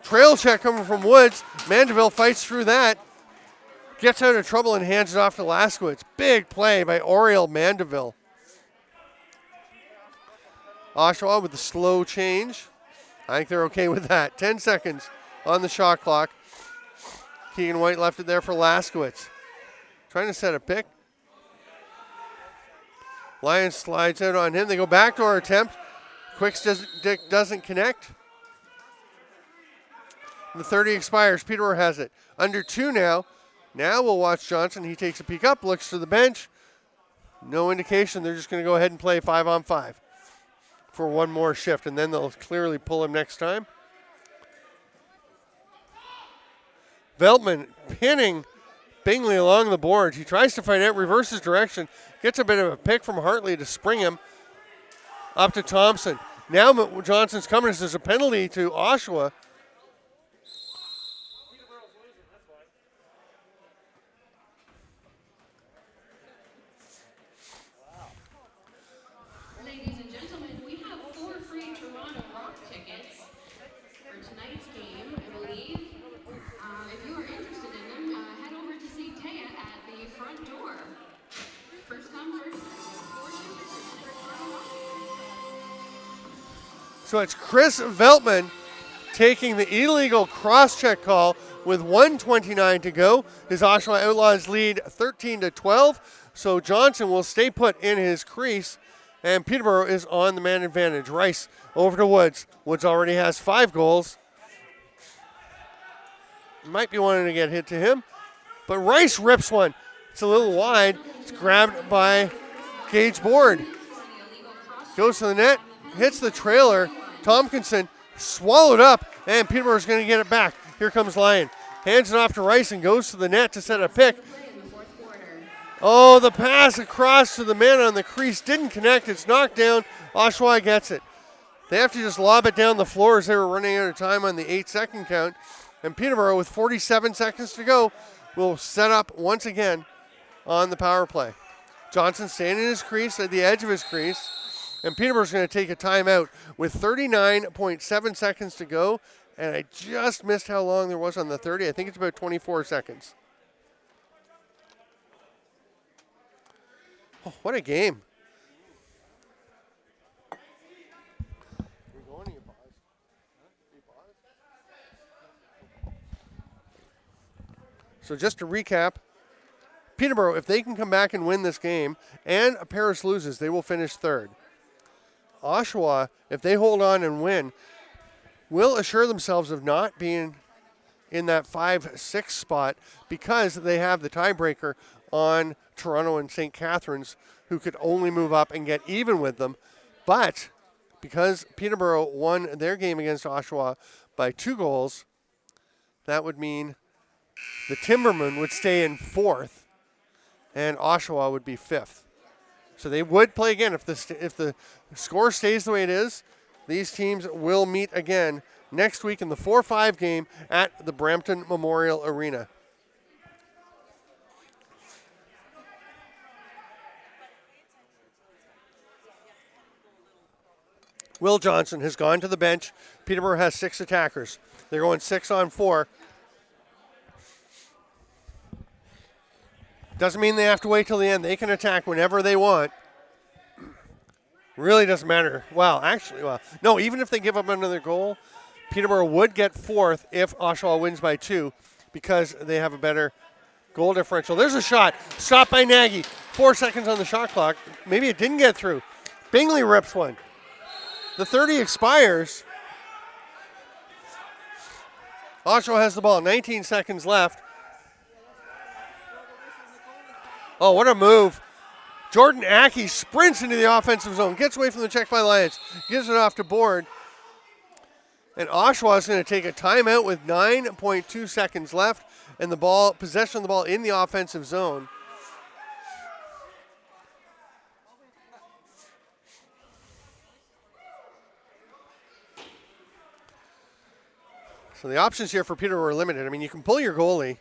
Trail check coming from Woods. Mandeville fights through that. Gets out of trouble and hands it off to Laskowitz. Big play by Oriel Mandeville. Oshawa with the slow change. I think they're okay with that. 10 seconds on the shot clock. Keegan White left it there for Laskowitz. Trying to set a pick. Lyons slides out on him. They go backdoor attempt. Quicks doesn't connect. The 30 expires. Peterborough has it. Under 2 now. Now we'll watch Johnson. He takes a peek up, looks to the bench. No indication. They're just going to go ahead and play 5-on-5 for one more shift, and then they'll clearly pull him next time. Veltman pinning Bingley along the boards. He tries to fight out, reverses direction, gets a bit of a pick from Hartley to spring him up to Thompson. Now Johnson's coming. There's a penalty to Oshawa. Ladies and gentlemen, we have 4 free Toronto Rock tickets for tonight's game, I believe. If you are interested in them, head over to see Taya at the front door. First come, first served. 4 tickets for Toronto Rock. So it's Chris Veltman taking the illegal cross-check call with 1:29 to go. His Oshawa Outlaws lead 13-12. So Johnson will stay put in his crease, and Peterborough is on the man advantage. Rice over to Woods. Woods already has 5 goals. Might be wanting to get hit to him, but Rice rips one. It's a little wide. It's grabbed by Gage Board. Goes to the net, hits the trailer. Tompkinson swallowed up, and Peterborough's going to get it back. Here comes Lyon. Hands it off to Rice and goes to the net to set a pick. Oh, the pass across to the man on the crease didn't connect. It's knocked down. Oshawa gets it. They have to just lob it down the floor as they were running out of time on the 8-second count. And Peterborough, with 47 seconds to go, will set up once again on the power play. Johnson staying in his crease, at the edge of his crease. And Peterborough's going to take a timeout with 39.7 seconds to go. And I just missed how long there was on the 30. I think it's about 24 seconds. Oh, what a game. So just to recap, Peterborough, if they can come back and win this game, and Paris loses, they will finish third. Oshawa, if they hold on and win, will assure themselves of not being in that 5-6 spot because they have the tiebreaker on Toronto and St. Catharines, who could only move up and get even with them. But because Peterborough won their game against Oshawa by 2 goals, that would mean the Timbermen would stay in 4th and Oshawa would be 5th. So they would play again. If the score stays the way it is, these teams will meet again next week in the 4-5 game at the Brampton Memorial Arena. Will Johnson has gone to the bench. Peterborough has 6 attackers. They're going 6-on-4. Doesn't mean they have to wait till the end. They can attack whenever they want. Really doesn't matter. No, even if they give up another goal, Peterborough would get 4th if Oshawa wins by 2 because they have a better goal differential. There's a shot. Stopped by Nagy. 4 seconds on the shot clock. Maybe it didn't get through. Bingley rips one. The 30 expires. Oshawa has the ball. 19 seconds left. Oh, what a move. Jordan Aki sprints into the offensive zone, gets away from the check by Lions, gives it off to Board. And Oshawa is going to take a timeout with 9.2 seconds left and the ball, possession of the ball in the offensive zone. So the options here for Peterborough are limited. I mean, you can pull your goalie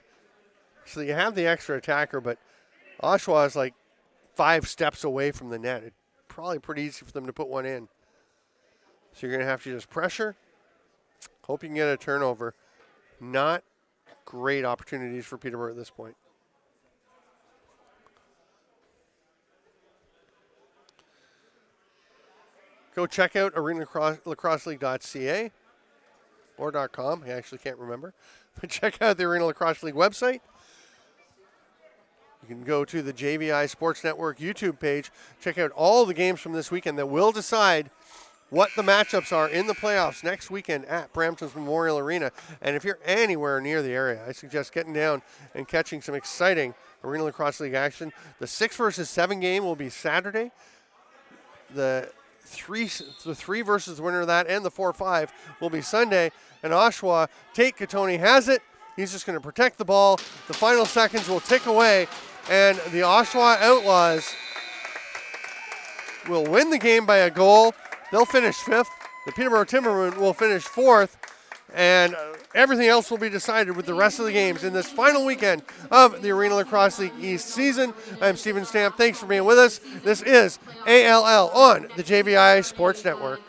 so that you have the extra attacker, but Oshawa is like 5 steps away from the net. It's probably pretty easy for them to put one in. So you're going to have to just pressure. Hope you can get a turnover. Not great opportunities for Peterborough at this point. Go check out arenalacrosseleague.ca or .com. I actually can't remember. But check out the Arena Lacrosse League website. You can go to the JVI Sports Network YouTube page, check out all the games from this weekend that will decide what the matchups are in the playoffs next weekend at Brampton's Memorial Arena. And if you're anywhere near the area, I suggest getting down and catching some exciting Arena Lacrosse League action. The 6 versus 7 game will be Saturday. The 3 versus the winner of that and the 4-5 will be Sunday. And Oshawa, Tate Katoni has it. He's just going to protect the ball. The final seconds will tick away. And the Oshawa Outlaws will win the game by a goal. They'll finish 5th. The Peterborough Timbermen will finish 4th, and everything else will be decided with the rest of the games in this final weekend of the Arena Lacrosse League East season. I'm Stephen Stamp. Thanks for being with us. This is ALL on the JVI Sports Network.